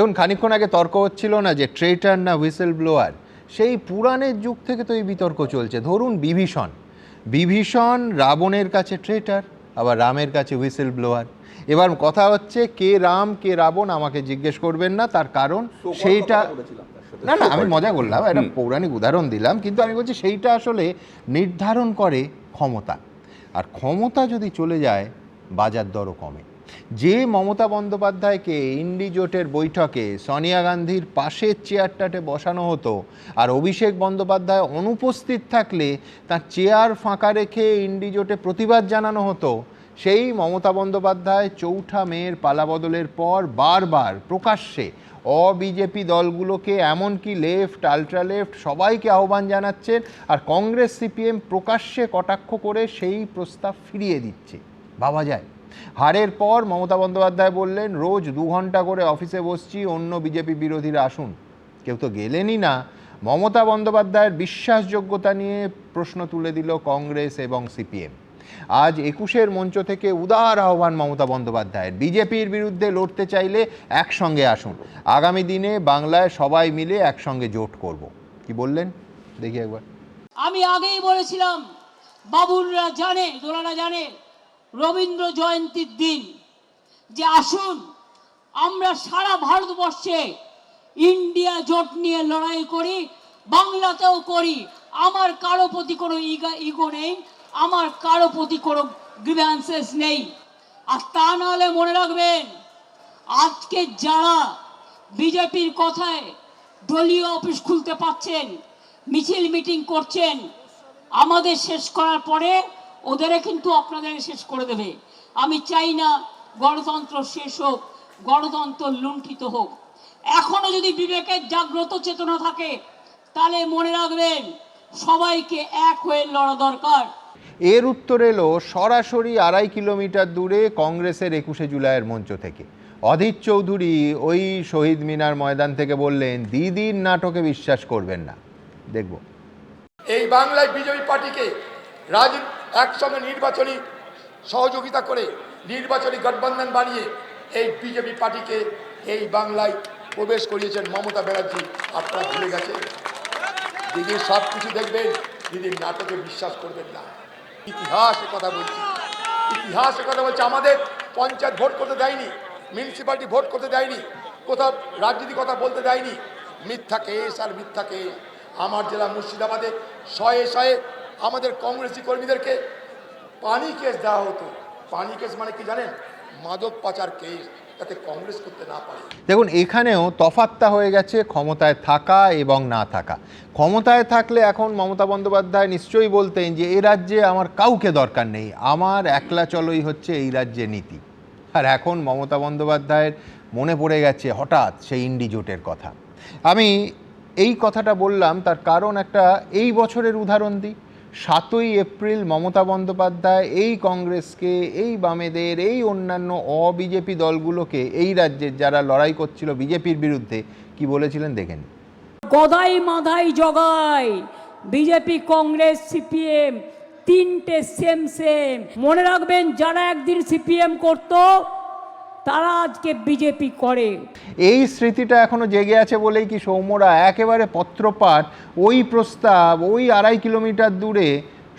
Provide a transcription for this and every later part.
দেখুন, খানিকক্ষণ আগে তর্ক হচ্ছিল না যে ট্রেটার না হুইসেল ব্লোয়ার, সেই পুরাণের যুগ থেকে তো এই বিতর্ক চলছে। ধরুন বিভীষণ রাবণের কাছে ট্রেটার, আবার রামের কাছে হুইসেল ব্লোয়ার। এবার কথা হচ্ছে কে রাম কে রাবণ আমাকে জিজ্ঞেস করবেন না, তার কারণ সেইটা না না আমি মজা করলাম, একটা পৌরাণিক উদাহরণ দিলাম, কিন্তু আমি বলছি সেইটা আসলে নির্ধারণ করে ক্ষমতা। আর ক্ষমতা যদি চলে যায় বাজার দরও কমে। যে মমতা বন্দ্যোপাধ্যায়কে ইন্ডি জোটের বৈঠকে সোনিয়া গান্ধীর পাশের চেয়ারটাতে বসানো হতো, আর অভিষেক বন্দ্যোপাধ্যায় অনুপস্থিত থাকলে তার চেয়ার ফাঁকা রেখে ইন্ডি জোটে প্রতিবাদ জানানো হতো, সেই মমতা বন্দ্যোপাধ্যায় ৪ঠা মের পালাবদলের পর বারবার প্রকাশ্যে অবিজেপি দলগুলোকে, এমনকি লেফট আলট্রা লেফট সবাইকে আহ্বান জানাচ্ছেন, আর কংগ্রেস সিপিএম প্রকাশ্যে কটাক্ষ করে সেই প্রস্তাব ফিরিয়ে দিচ্ছে। ভাবা যায়? হারের পর মমতা বন্দ্যোপাধ্যায় বললেন, রোজ 2 ঘন্টা করে অফিসে বসছি, অন্য বিজেপি বিরোধীরা আসুন। কেউ তো গেলেনই না। মমতা বন্দ্যোপাধ্যায়ের বিশ্বাসযোগ্যতা নিয়ে প্রশ্ন তুলে দিল কংগ্রেস এবং সিপিএম। আজ 21-এর মঞ্চ থেকে উদার আহ্বান মমতা বন্দ্যোপাধ্যায়ের, বিজেপির বিরুদ্ধে লড়তে চাইলে একসঙ্গে আসুন, আগামী দিনে বাংলায় সবাই মিলে একসঙ্গে জোট করব। কি বললেন দেখি একবার। আমি আগেই বলেছিলাম, বাবুররা জানে, দোলারা জানে, রবীন্দ্র জয়ন্তীর দিন যে আসুন আমরা সারা ভারতবর্ষে ইন্ডিয়া জোট নিয়ে লড়াই করি, বাংলাতেও করি। আমার কারো প্রতি কোনো ইগো নেই, আমার কারো প্রতি কোনো গ্রিভ্যান্সেস নেই। আর তা নাহলে মনে রাখবেন, আজকে যারা বিজেপির কথায় দলীয় অফিস খুলতে পারছেন, মিছিল মিটিং করছেন, আমাদের শেষ করার পরে ওদের কিন্তু আপনাদের শেষ করে দেবে। আমি চাই না গণতন্ত্র শেষ হোক, গণতন্ত্র লুণ্ঠিত হোক। এখনো যদি বিবেকের জাগ্রত চেতনা থাকে তাহলে মনে রাখবেন সবাইকে এক হয়ে লড়া দরকার। এর উত্তর এলো সরাসরি 2.5 কিলোমিটার দূরে কংগ্রেসের 21শে জুলাইয়ের মঞ্চ থেকে। অধীর চৌধুরী ওই শহীদ মিনার ময়দান থেকে বললেন, দিদির নাটকে বিশ্বাস করবেন না। দেখব। এই বাংলায় বিজেপি পার্টিকে একসঙ্গে নির্বাচনী সহযোগিতা করে নির্বাচনী গঠবন্ধন বানিয়ে এই বিজেপি পার্টিকে এই বাংলায় প্রবেশ করিয়েছেন মমতা ব্যানার্জি। আপনারা ভুলে গেছেন? দিদির সব কিছু দেখবেন, দিদির নাটকে বিশ্বাস করবেন না। ইতিহাসের কথা বলছি, ইতিহাসের কথা বলছি। আমাদের পঞ্চায়েত ভোট করতে দেয়নি, মিউনিসিপ্যালিটি ভোট করতে দেয়নি, কোথাও রাজনীতি কথা বলতে দেয়নি। মিথ্যা কেস আর মিথ্যা কেস। আমার জেলা মুর্শিদাবাদে শয়ে শয়ে আমাদের কংগ্রেসি কর্মীদেরকে পানি কেস দেওয়া হতো। পানি কেস মানে কি জানেন? মাদক পাচার কেস, যাতে কংগ্রেস করতে না পারে। দেখুন, এখানেও তফাৎটা হয়ে গেছে ক্ষমতায় থাকা এবং না থাকা। ক্ষমতায় থাকলে এখন মমতা বন্দ্যোপাধ্যায় নিশ্চয়ই বলতেন যে এ রাজ্যে আমার কাউকে দরকার নেই, আমার একলা চলই হচ্ছে এই রাজ্যে নীতি। আর এখন মমতা বন্দ্যোপাধ্যায়ের মনে পড়ে গেছে হঠাৎ সেই ইন্ডি জোটের কথা। আমি এই কথাটা বললাম তার কারণ একটা এই বছরের উদাহরণ দিই। 7ই এপ্রিল মমতা বন্দ্যোপাধ্যায় এই কংগ্রেসকে, এই বামেদের, এই অন্যান্য অবিজেপি দলগুলোকে, এই রাজ্যের যারা লড়াই করছিল বিজেপির বিরুদ্ধে, কি বলেছিলেন দেখেন। গদাই মাধাই জগাই, বিজেপি কংগ্রেস সিপিএম তিনটে সেম সেম। মনে রাখবেন, যারা একদিন সিপিএম করতো তারা আজকে বিজেপি করে। এই স্মৃতিটা এখনো জেগে আছে বলেই কি সৌম্যরা একেবারে পত্রপাঠ ওই প্রস্তাব ওই 2.5 কিলোমিটার দূরে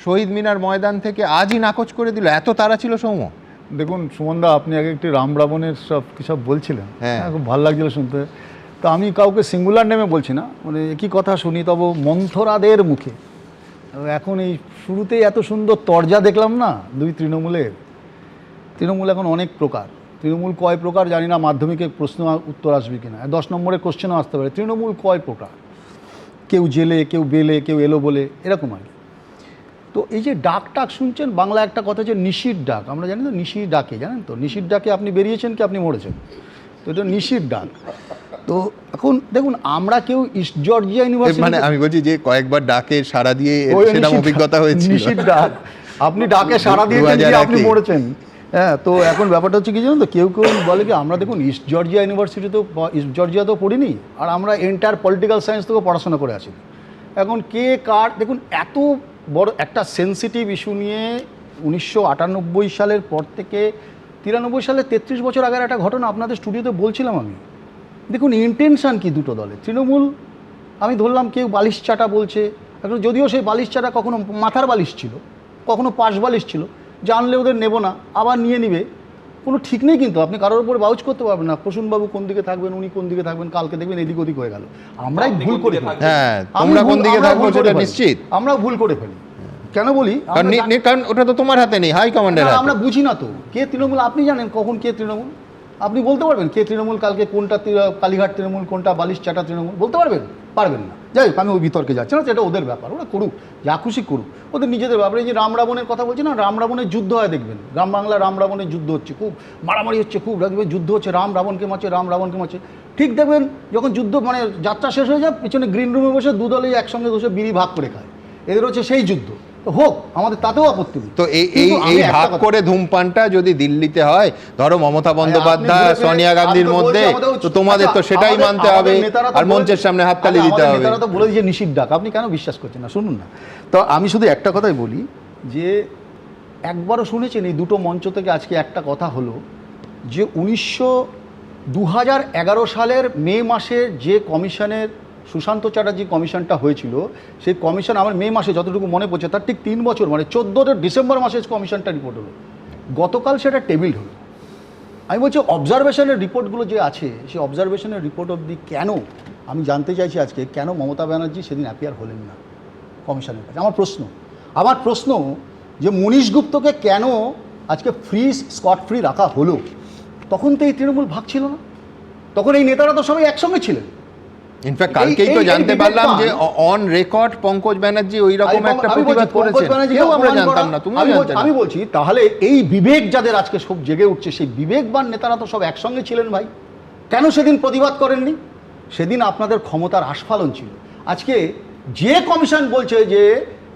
শহীদ মিনার ময়দান থেকে আজই নাকচ করে দিল? এত তারা ছিল সৌম্য? দেখুন সুমনদা, আপনি আগে একটি রাম রাবণের সব বলছিলেন, হ্যাঁ খুব ভালো লাগছিল শুনতে। তো আমি কাউকে সিঙ্গুলার নেমে বলছি না, মানে একই কথা শুনি তব মন্থরাদের মুখে। এখন এই শুরুতেই এত সুন্দর তরজা দেখলাম না দুই তৃণমূলের। তৃণমূল এখন অনেক প্রকার। তৃণমূল কয় প্রকার জানি না, মাধ্যমিকে প্রশ্ন উত্তর আসবে কিনা, 10 নম্বরের কোশ্চেনও আসতে পারে। তৃণমূল কয় প্রকার, কেউ জেলে, কেউ বেলে, কেউ এলো বলে, এরকম আর কি। তো এই যে ডাক টাক শুনছেন, বাংলা একটা কথা যে নিশির ডাক, আমরা জানি তো নিশির ডাকে, জানেন তো নিশির ডাকে আপনি বেরিয়েছেন কি আপনি মরেছেন, তো এটা নিশির ডাক। তো এখন দেখুন, আমরা কেউ ইস্ট জর্জিয়া ইউনিভার্সিটি, মানে আমি বলছি যে কয়েকবার ডাকে সাড়া দিয়ে সেরকম অভিজ্ঞতা হয়েছে। নিশির ডাক, আপনি ডাকে সাড়া দিয়েছেন কি আপনি মরেছেন। হ্যাঁ, তো এখন ব্যাপারটা হচ্ছে কি জানেন তো, কেউ কেউ বলে কি আমরা দেখুন ইস্ট জর্জিয়া ইউনিভার্সিটিতেও, ইস্ট জর্জিয়াতেও পড়িনি, আর আমরা এন্টায়ার পলিটিক্যাল সায়েন্স থেকেও পড়াশোনা করে আছি। এখন কে কার, দেখুন এত বড় একটা সেন্সিটিভ ইস্যু নিয়ে 1998 সালের পর থেকে 93 সালে 33 বছর আগের একটা ঘটনা আপনাদের স্টুডিওতে বলছিলাম আমি। দেখুন ইন্টেনশন কি দুটো দলে, তৃণমূল আমি ধরলাম কেউ বালিশ চাটা বলছে, এখন যদিও সেই বালিশ চাটা কখনো মাথার বালিশ ছিল, কখনো পাশ বালিশ ছিল, জানলে ওদের নেব না আবার নিয়ে নিবে, কোনো ঠিক নেই। কিন্তু আপনি কারোর উপর বাউচ করতে পারবেন না, প্রসূনবাবু কোন দিকে থাকবেন, উনি কোন দিকে থাকবেন, কালকে দেখবেন এদিক ওদিক হয়ে গেল। আমরাই ভুল করে ফেলি। হ্যাঁ, তোমরা কোন দিকে থাকবো সেটা নিশ্চিত আমরাও ভুল করে ফেলি। কেন বলি? কারণ ওটা তো তোমার হাতে নেই, হাই কমান্ডের হাতে। আমরা বুঝি না তো কে তৃণমূল। আপনি জানেন কখন কে তৃণমূল? আপনি বলতে পারবেন কে তৃণমূল, কালকে কোনটা কালীঘাট তৃণমূল, কোনটা বালিশ চাটা তৃণমূল, বলতে পারবেন? পারবেন না। যাই হোক, আমি ওই বিতর্কে যাচ্ছি না, সেটা ওদের ব্যাপার, ওরা করুক, যা খুশি করুক, ওদের নিজেদের ব্যাপারে। এই যে রাম রাবণের কথা বলছি না, রাম রাবণের যুদ্ধ হয় দেখবেন, গ্রাম বাংলা রাম রাবণের যুদ্ধ হচ্ছে, খুব মারামারি হচ্ছে, খুব দেখবেন যুদ্ধ হচ্ছে, রাম রাবণকে মারছে, রাম রাবণকে মারছে। ঠিক দেখবেন যখন যুদ্ধ মানে যাত্রা শেষ হয়ে যায়, পিছনে গ্রিন রুমে বসে দুদলেই একসঙ্গে বসে বিড়ি ভাগ করে খায়, এদের হচ্ছে সেই যুদ্ধ। তো হোক, আমাদের তাতেও আপত্তি নেই। তো এই ভাগ করে ধূমপানটা যদি দিল্লিতে হয়, ধরো মমতা বন্দ্যোপাধ্যায় সোনিয়া গান্ধীর মধ্যে, তো তোমাদের তো সেটাই মানতে হবে আর মঞ্চের সামনে হাততালি দিতে হবে। নেতারা তো বলে যে নিষিদ্ধ ডাক, আপনি কেন বিশ্বাস করছেন না? শুনুন না, তো আমি শুধু একটা কথাই বলি যে একবারও শুনেছেন এই দুটো মঞ্চ থেকে আজকে একটা কথা হলো যে 2011 সালের মে মাসে যে কমিশনের সুশান্ত চ্যাটার্জি কমিশনটা হয়েছিল, সেই কমিশন আমার মে মাসে যতটুকু মনে পড়ছে তার ঠিক 3 বছর মানে 14 ডিসেম্বর মাসে কমিশনটা রিপোর্ট হলো, গতকাল সেটা টেবিল হলো। আমি বলছি অবজারভেশনের রিপোর্টগুলো যে আছে, সেই অবজারভেশনের রিপোর্ট অবধি কেন, আমি জানতে চাইছি আজকে কেন মমতা ব্যানার্জি সেদিন অ্যাপিয়ার হলেন না কমিশনের কাছে। আমার প্রশ্ন যে মনীশ গুপ্তকে কেন আজকে স্কট ফ্রি রাখা হলো? তখন তো এই তৃণমূল ভাগ ছিল না, তখন এই নেতারা তো সবাই একসঙ্গে ছিলেন। ইনফ্যাক্ট কালকেই তো জানতে পারলাম যে অন রেকর্ড পঙ্কজ ব্যানার্জি ওই রকম একটা প্রতিবাদ করেছেন, কেউ আমরা জানতাম না, তুমিও জানতে না। আমি বলছি তাহলে এই বিবেক যাদের আজকে সব জেগে উঠছে, সেই বিবেকবান নেতারা তো সব একসঙ্গে ছিলেন ভাই, কেন সেদিন প্রতিবাদ করেননি? সেদিন আপনাদের ক্ষমতার আস্ফালন ছিল। আজকে যে কমিশন বলছে যে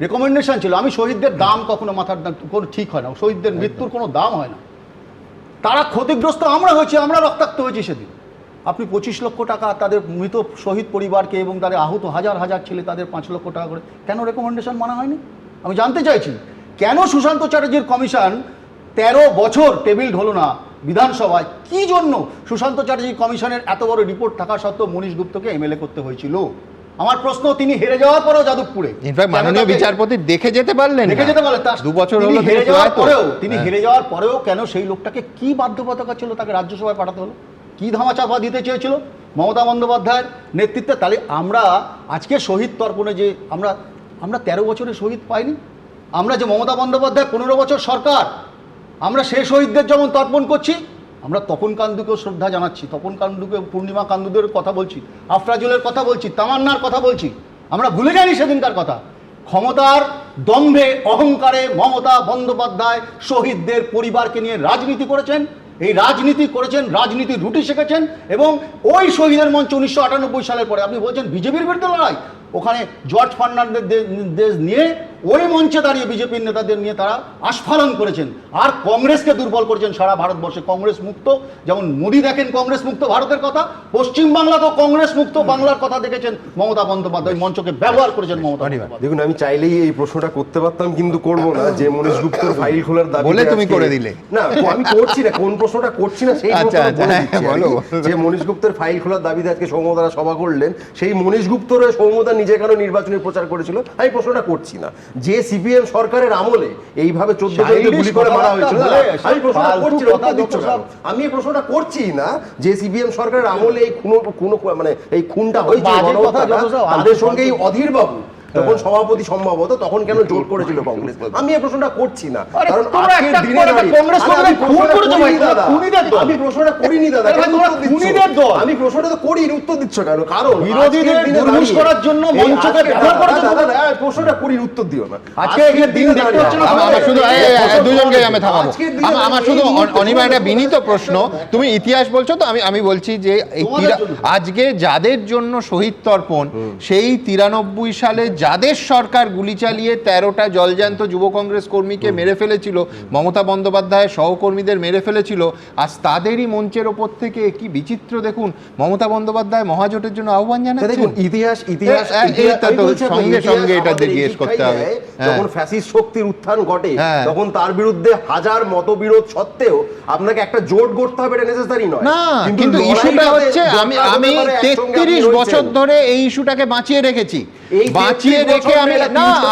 রেকমেন্ডেশন ছিল, আমি শহীদদের দাম কখনো মাথার দাম কোনো ঠিক হয় না, শহীদদের মৃত্যুর কোনো দাম হয় না, তারা ক্ষতিগ্রস্ত আমরা হয়েছি, আমরা রক্তাক্ত হয়েছি সেদিন। আপনি 25 লক্ষ টাকা তাদের মৃত শহীদ পরিবারকে এবং তাদের আহত হাজার হাজার ছেলে তাদের 5 লক্ষ টাকা করে, কেন রেকমেন্ডেশন মানা হয়নি? আমি জানতে চাইছি কেন সুশান্ত চ্যাটার্জির কমিশন 13 বছর টেবিল হলো না বিধানসভায়? কি জন্য সুশান্ত চ্যাটার্জি কমিশনের এত বড় রিপোর্ট থাকা সত্ত্বেও মনীশ গুপ্তকে এমএলএ করতে হয়েছিল? আমার প্রশ্ন, তিনি হেরে যাওয়ার পরেও যাদবপুরে ইনফ্যাক্ট মাননীয় বিচারপতি দেখে যেতে পারলেন, তার 2 বছর হলো হেরে যাওয়ার পরেও, তিনি হেরে যাওয়ার পরেও কেন সেই লোকটাকে কি বাধ্যবাধকতা ছিল তাকে রাজ্যসভায় পাঠাতে হলো? কি ধামাচাপা দিতে চেয়েছিল মমতা বন্দ্যোপাধ্যায়ের নেতৃত্বে? তাহলে আমরা আজকে শহীদ তর্পণে যে আমরা 13 বছরে শহীদ পাইনি, আমরা যে মমতা বন্দ্যোপাধ্যায় 15 বছর সরকার, আমরা সেই শহীদদের যেমন তর্পণ করছি, আমরা তপন কান্দুকেও শ্রদ্ধা জানাচ্ছি, তপন কান্দুকে, পূর্ণিমা কান্দুদের কথা বলছি, আফরাজুলের কথা বলছি, তামান্নার কথা বলছি, আমরা ভুলে যাইনি সেদিনকার কথা। ক্ষমতার দম্ভে অহংকারে মমতা বন্দ্যোপাধ্যায় শহীদদের পরিবারকে নিয়ে রাজনীতি করেছেন, এই রাজনীতি করেছেন, রাজনীতির রুটি শিখেছেন, এবং ওই শহীদের মঞ্চ 1998 সালের পরে আপনি বলছেন বিজেপির বিরুদ্ধে লড়াই, ওখানে জর্জ ফার্নান্ডেজ নিয়ে ওই মঞ্চে দাঁড়িয়ে বিজেপির নেতাদের নিয়ে তারা আস্ফালন করেছেন, আর কংগ্রেসকে দুর্বল করেছেন সারা ভারতবর্ষে। কংগ্রেস মুক্ত, যেমন মোদী দেখেন কংগ্রেস মুক্ত ভারতের কথা, পশ্চিমবাংলাতেও কংগ্রেস মুক্ত বাংলার কথা দেখেছেন মমতা বন্দ্যোপাধ্যায়, মঞ্চকে ব্যবহার করেছেন মমতা বন্দ্যোপাধ্যায়। দেখুন, আমি চাইলেই এই প্রশ্নটা করতে পারতাম, কিন্তু করবো না। যে মনীশ গুপ্তর ফাইল খোলার দাবি বলে তুমি করে দিলে না, আমি করছি না, কোন প্রশ্নটা করছি না সেই যে মনীশ গুপ্তের ফাইল খোলার দাবিতে আজকে সৌম্যদারা সভা করলেন, সেই মনীশ গুপ্তর সৌম্যদা নিজে কেন নির্বাচনী প্রচার করেছিল আমি প্রশ্নটা করছি না। যে সিপিএম সরকারের আমলে এইভাবে 14 জনকে গুলি করে মারা হয়েছিল, আমি প্রশ্নটা করছি না, উত্তর দিচ্ছ কেন? আমি এই প্রশ্নটা করছি না যে সিপিএম সরকারের আমলে এই মানে এই খুনটা হয়েছে, তাদের সঙ্গে এই অধীর বাবু তখন সভাপতি সম্ভবত, তখন কেন জোট করেছিল কংগ্রেস? আমি এই প্রশ্নটা করছি না, কারণ আজকের দিনে আমি প্রশ্নটা করিনি দাদা, আমি প্রশ্নটা তো করিনি, উত্তর দিচ্ছ কেন? কারণ বিরোধীদের দুর্মুষ করার জন্য মঞ্চকে ব্যবহার করেছে। প্রশ্নটা করিনি, উত্তর দিও না। আজকে দিন দেখতে হচ্ছে না, আমার শুধু দুজনকে আমি থামাবো, আমার শুধু অনিমা একটা বিনীত প্রশ্ন, তুমি ইতিহাস বলছো তো আমি বলছি যে আজকে যাদের জন্য শহীদ তর্পণ, সেই 93 সালে যাদের সরকার গুলি চালিয়ে 13টা জলজ্যান্ত যুব কংগ্রেস কর্মীকে মেরে ফেলেছিল, মমতা বন্দ্যোপাধ্যায়ের সহকর্মীদের মেরে ফেলেছিল, আজ তাদেরই মঞ্চের ওপর থেকে কি বিচিত্র দেখুন, মমতা বন্দ্যোপাধ্যায় মহাজোটের জন্য আহ্বান জানাচ্ছেন। দেখুন ইতিহাস সঙ্গে সঙ্গে এটা জিজ্ঞেস করতে হবে। যখন ফ্যাসিস্ট শক্তির উত্থান ঘটে তখন তার বিরুদ্ধে হাজার মতবিরোধ সত্ত্বেও আপনাকে একটা জোট গড়তে হবে, এটা নেসেসারি নয়। না, কিন্তু ইস্যুটা হচ্ছে আমি 33 বছর ধরে এই ইস্যুটাকে বাঁচিয়ে রেখেছি, বাঁচিয়ে রেখে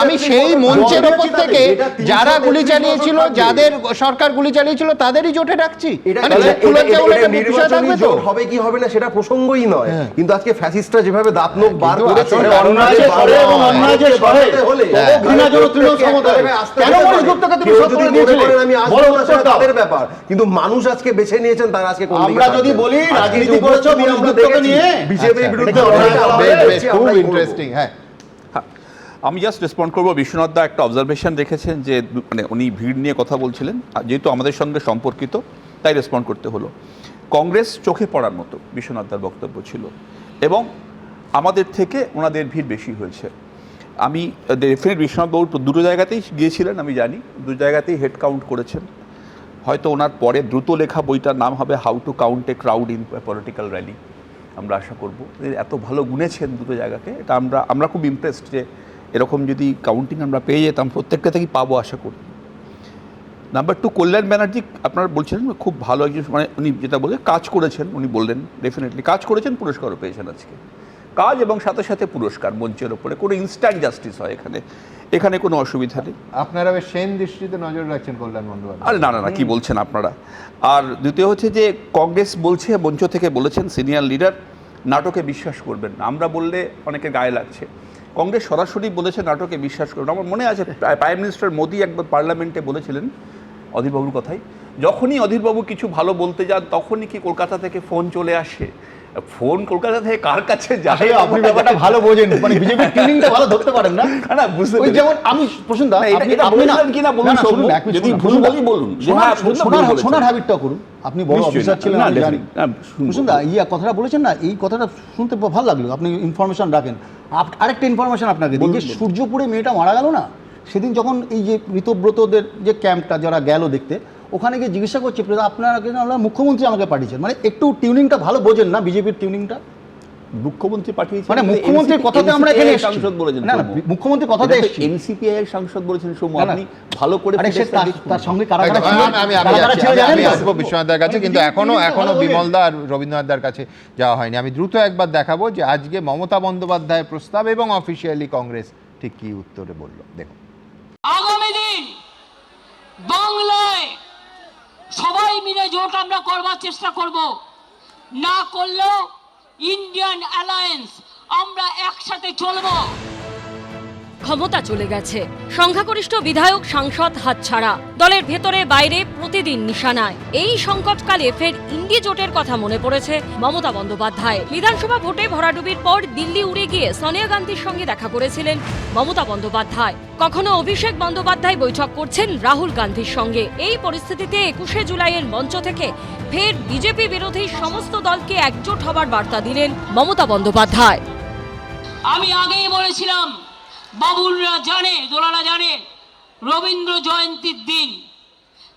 আমি সেই মঞ্চের ওপর থেকে যারা গুলি চালিয়েছিল, যাদের সরকার গুলি চালিয়েছিল, তাদেরই জোটে রাখছি। জোট হবে কি হবে না সেটা প্রসঙ্গই নয়, কিন্তু আজকে ফ্যাসিস্টরা যেভাবে দাঁত নখ বার করেছে তাদের ব্যাপার, কিন্তু মানুষ আজকে বেছে নিয়েছেন তারা আজকে আমরা যদি বলি রাজনীতি করেছো মনোজগুপ্তকে নিয়ে বিজেপির বিরুদ্ধে খুব ইন্টারেস্টিং। হ্যাঁ, আমি জাস্ট রেসপন্ড করবো। বিশ্বনাথ দা একটা অবজারভেশন রেখেছেন যে মানে উনি ভিড় নিয়ে কথা বলছিলেন, যেহেতু আমাদের সঙ্গে সম্পর্কিত তাই রেসপন্ড করতে হলো। কংগ্রেস চোখে পড়ার মতো বিশ্বনাথ দার বক্তব্য ছিল এবং আমাদের থেকে ওনাদের ভিড় বেশি হয়েছে। আমি ডেফিনেট বিশ্বনাথবাবু দুটো জায়গাতেই গিয়েছিলেন, আমি জানি দুটো জায়গাতেই হেড কাউন্ট করেছেন। হয়তো ওনার পরে দ্রুত লেখা বইটার নাম হবে how to count a crowd in political rally. আমরা আশা করব এত ভালো গুনেছেন দুটো জায়গাকে, এটা আমরা খুব ইমপ্রেসড যে এরকম যদি কাউন্টিং আমরা পেয়ে যেতাম প্রত্যেকটা থেকেই পাবো আশা করি। নাম্বার 2, কল্যাণ ব্যানার্জি আপনারা বলছিলেন খুব ভালো একজন, মানে উনি যেটা বলে কাজ করেছেন, উনি বললেন ডেফিনেটলি কাজ করেছেন, পুরস্কারও পেয়েছেন আজকে। কাজ এবং সাথে সাথে পুরস্কার মঞ্চের ওপরে কোনো ইনস্ট্যান্ট জাস্টিস হয় এখানে কোনো অসুবিধা নেই। আপনারা বেশ সেন দৃষ্টিতে নজর রাখছেন কল্যাণ বন্দ্যোপাধ্যায়। আরে না কি বলছেন আপনারা। আর দ্বিতীয় হচ্ছে যে কংগ্রেস বলছে, মঞ্চ থেকে বলেছেন সিনিয়র লিডার নাটকে বিশ্বাস করবেন না। আমরা বললে অনেকে গায়ে লাগছে, কংগ্রেস সরাসরি বলেছে নাটকে বিশ্বাস করবেন। আমার মনে আছে প্রাইম মিনিস্টার মোদি একবার পার্লামেন্টে বলেছিলেন অধীরবাবুর কথাই, যখনই অধীরবাবু কিছু ভালো বলতে যান তখনই কি কলকাতা থেকে ফোন চলে আসে। ফোন কলকাতা থেকে কার কাছে যায়? আপনি ব্যাপারটা ভালো বোঝেন, মানে বিজেপির টিউনিংটা ভালো ধরতে পারেন না। না বুঝতে ওই যেমন আমি প্রশ্নটা আপনি কিনা বলুন, যদি ভুল বলি বলুন, শোনার হ্যাবিটটা করুন। আপনি বড় অফিসার ছিলেন, আমি জানি। প্রশ্নটা কথাটা বলেছেন না, এই কথাটা শুনতে ভালো লাগলো। আপনি ইনফরমেশন রাখেন। আরেকটা ইনফরমেশন আপনাকে দিই, যে সূর্যপুরে মেয়েটা মারা গেল না, সেদিন যখন এই যে ঋতব্রতদের যে ক্যাম্পটা যারা গেল দেখতে, ওখানে গিয়ে জিজ্ঞাসা করছে আপনারা মুখ্যমন্ত্রী আমাকে পাঠিয়েছেন, মানে একটু টিউনিংটা ভালো বোঝেন না বিজেপির টিউনিংটা। মুখ্যমন্ত্রী পাঠিয়েছেন মানে মুখ্যমন্ত্রীর কথাতে আমরা এখানে সাংসদ বলেছেন, না মুখ্যমন্ত্রীর কথাতে এসেছি, এনসিপিআই এর সাংসদ বলেছেন সৌম্য, আপনি ভালো করে তার সঙ্গে কারা আমি আসবো বিশ্বনাথদার কাছে, কিন্তু এখনো বিমলদা আর রবীন্দ্রনাথদার কাছে যাওয়া হয়নি। আমি দ্রুত একবার দেখাবো যে আজকে মমতা বন্দ্যোপাধ্যায়ের প্রস্তাব এবং অফিসিয়ালি কংগ্রেস ঠিক কি উত্তরে বলল, দেখুন। আগামী দিন বাংলায় সবাই মিলে জোট আমরা করবার চেষ্টা করব, না করলেও ইন্ডিয়ান অ্যালায়েন্স আমরা একসাথে চলবো। ক্ষমতা চলে গেছে, সংখ্যাগরিষ্ঠ বিধায়ক সাংসদ হাতছাড়া, দলের ভেতরে বাইরে প্রতিদিন নিশানায়। এই সংকটকালে ফের ইন্ডি জোটের কথা মনে পড়েছে মমতা বন্দ্যোপাধ্যায়। বিধানসভা ভোটে ভরাডুবির পর দিল্লি উড়ে গিয়ে সোনিয়া গান্ধীর সঙ্গে দেখা করেছিলেন মমতা বন্দ্যোপাধ্যায়। কখনো অভিষেক বন্দ্যোপাধ্যায় বৈঠক করছেন রাহুল গান্ধীর সঙ্গে। এই পরিস্থিতিতে 21শে জুলাইয়ের মঞ্চ থেকে ফের বিজেপি বিরোধী সমস্ত দলকে একজোট হবার বার্তা দিলেন মমতা বন্দ্যোপাধ্যায়। আমি আগেই বলেছিলাম, বাবুলরা জানে, দোলারা জানে, রবীন্দ্র জয়ন্তীর দিন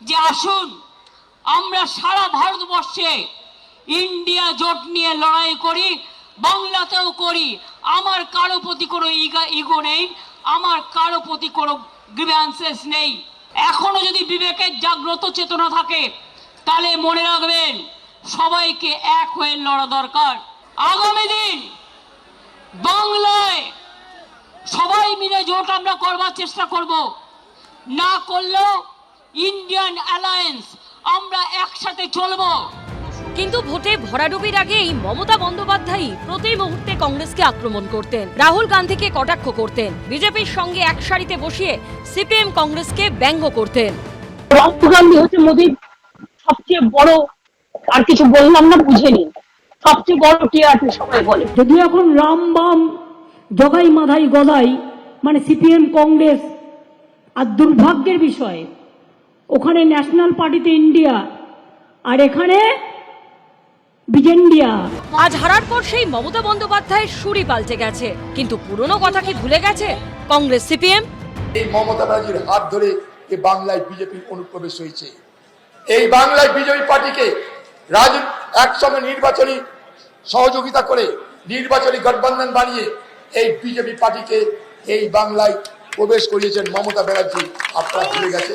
যে আসুন আমরা সারা ভারতবর্ষে ইন্ডিয়া জোট নিয়ে লড়াই করি, বাংলাতেও করি। আমার কারো প্রতি কোনো ইগো নেই, আমার কারো প্রতি কোনো গ্রিভ্যান্সেস নেই। এখনো যদি বিবেকের জাগ্রত চেতনা থাকে তাহলে মনে রাখবেন সবাইকে এক হয়ে লড়া দরকার। আগামী দিন বাংলায় সবাই মিলে জোট আমরা করবার চেষ্টা করব, না করলেও ইন্ডিয়ান অ্যালায়েন্স আমরা একসাথে চলবো। কিন্তু ভোটে ভরাডুবির আগেই মমতা বন্দ্যোপাধ্যায় প্রতি মুহূর্তে কংগ্রেসকে আক্রমণ করতেন, রাহুল গান্ধীকে কটাক্ষ করতেন, বিজেপির সঙ্গে এক সারিতে বসিয়ে সিপিএম কংগ্রেসকে ব্যঙ্গ করতেন। রাহুল গান্ধী হচ্ছে মোদির সবচেয়ে বড়, আর কিছু বললাম না, বুঝে নিন, সবচেয়ে বড় টিআরপি সবাই বলে। যদি এখন রাম বাম জগাই মাধাই গদাই মানে সিপিএম কংগ্রেস, আর দুর্ভাগ্যের বিষয় ওখানে ন্যাশনাল পার্টিতে ইন্ডিয়া, আর এখানে বিজেন্ডিয়া। আজ হারার পর সেই মমতা বন্দ্যোপাধ্যায়ের সুরই পাল্টে গেছে, কিন্তু পুরনো কথা কি ভুলে গেছে কংগ্রেস সিপিএম? এই মমতা ব্যানার্জির হাত ধরে এই বাংলায় বিজেপির অনুপ্রবেশ হয়েছে। এই বাংলায় বিজেপি পার্টিকে একসঙ্গে নির্বাচনী সহযোগিতা করে নির্বাচনী গঠবন্ধন বানিয়ে এই বিজেপি পার্টিকে এই বাংলায় প্রবেশ করিয়েছেন মমতা ব্যানার্জি। আপনারা ভুলে গেছে।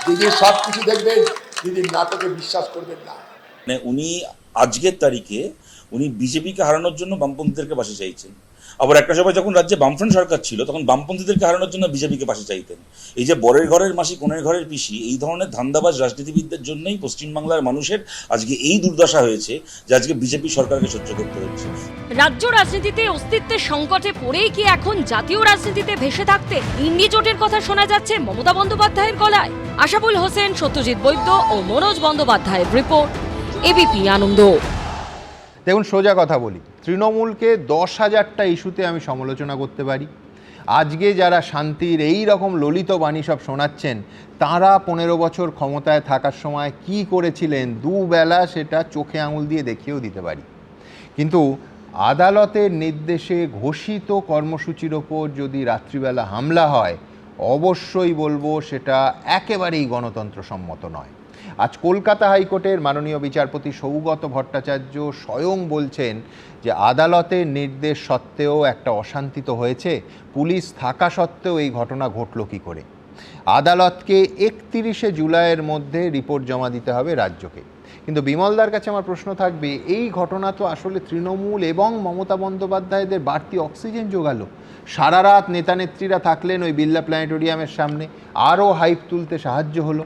দিদি সব কিছু দেখবেন, দিদি নাটকে বিশ্বাস করবেন না। মানে উনি আজকের তারিখে উনি বিজেপিকে হারানোর জন্য বামপন্থীদেরকে পাশে চাইছেন। আবার একটা সময় যখন রাজ্যে বামফ্রন্ট সরকার ছিল তখন বামপন্থীদেরকে হারানোর জন্য বিজেপিকে পাশে চাইতেন। এই যে বরের ঘরের মাসি কোণের ঘরের পিসি, এই ধরনের ধান্দাবাজ রাজনীতিবিদদের জন্যই পশ্চিমবাংলার মানুষের আজকে এই দুর্দশা হয়েছে যে আজকে বিজেপি সরকারকে সহ্য করতে হচ্ছে। রাজ্য রাজনীতিতে অস্তিত্বের সংকটে পড়েই কি এখন জাতীয় রাজনীতিতে ভেসে থাকতে ইন্ডি জোটের কথা শোনা যাচ্ছে মমতা বন্দ্যোপাধ্যায়ের গলায়? আশাবুল হোসেন, সত্যজিৎ বৈদ্য ও মনোজ বন্দ্যোপাধ্যায়ের রিপোর্ট, এবিপি আনন্দ। দেখুন, সোজা কথা বলি, তৃণমূলকে 10,000টা ইস্যুতে আমি সমালোচনা করতে পারি। আজকে যারা শান্তির এই রকম ললিত বাণী সব শোনাচ্ছেন, তারা 15 বছর ক্ষমতায় থাকার সময় কি করেছিলেন দুবেলা সেটা চোখে আঙুল দিয়ে দেখিয়েও দিতে পারি। কিন্তু আদালতের নির্দেশে ঘোষিত কর্মসূচির ওপর যদি রাত্রিবেলা হামলা হয়, অবশ্যই বলবো সেটা একেবারেই গণতন্ত্রসম্মত নয়। আজ কলকাতা হাইকোর্টের মাননীয় বিচারপতি সৌগত ভট্টাচার্য স্বয়ং বলছেন যে আদালতের নির্দেশ সত্ত্বেও একটা অশান্তি তো হয়েছে, পুলিশ থাকা সত্ত্বেও এই ঘটনা ঘটল কী করে। আদালতকে 31শে জুলাইয়ের মধ্যে রিপোর্ট জমা দিতে হবে রাজ্যকে। কিন্তু বিমলদার কাছে আমার প্রশ্ন থাকবে, এই ঘটনা তো আসলে তৃণমূল এবং মমতা বন্দ্যোপাধ্যায়দের বাড়তি অক্সিজেন জোগালো। সারা রাত নেতা নেত্রীরা থাকলেন ওই বিড়লা প্ল্যানেটোরিয়ামের সামনে, আরও হাইপ তুলতে সাহায্য হলো।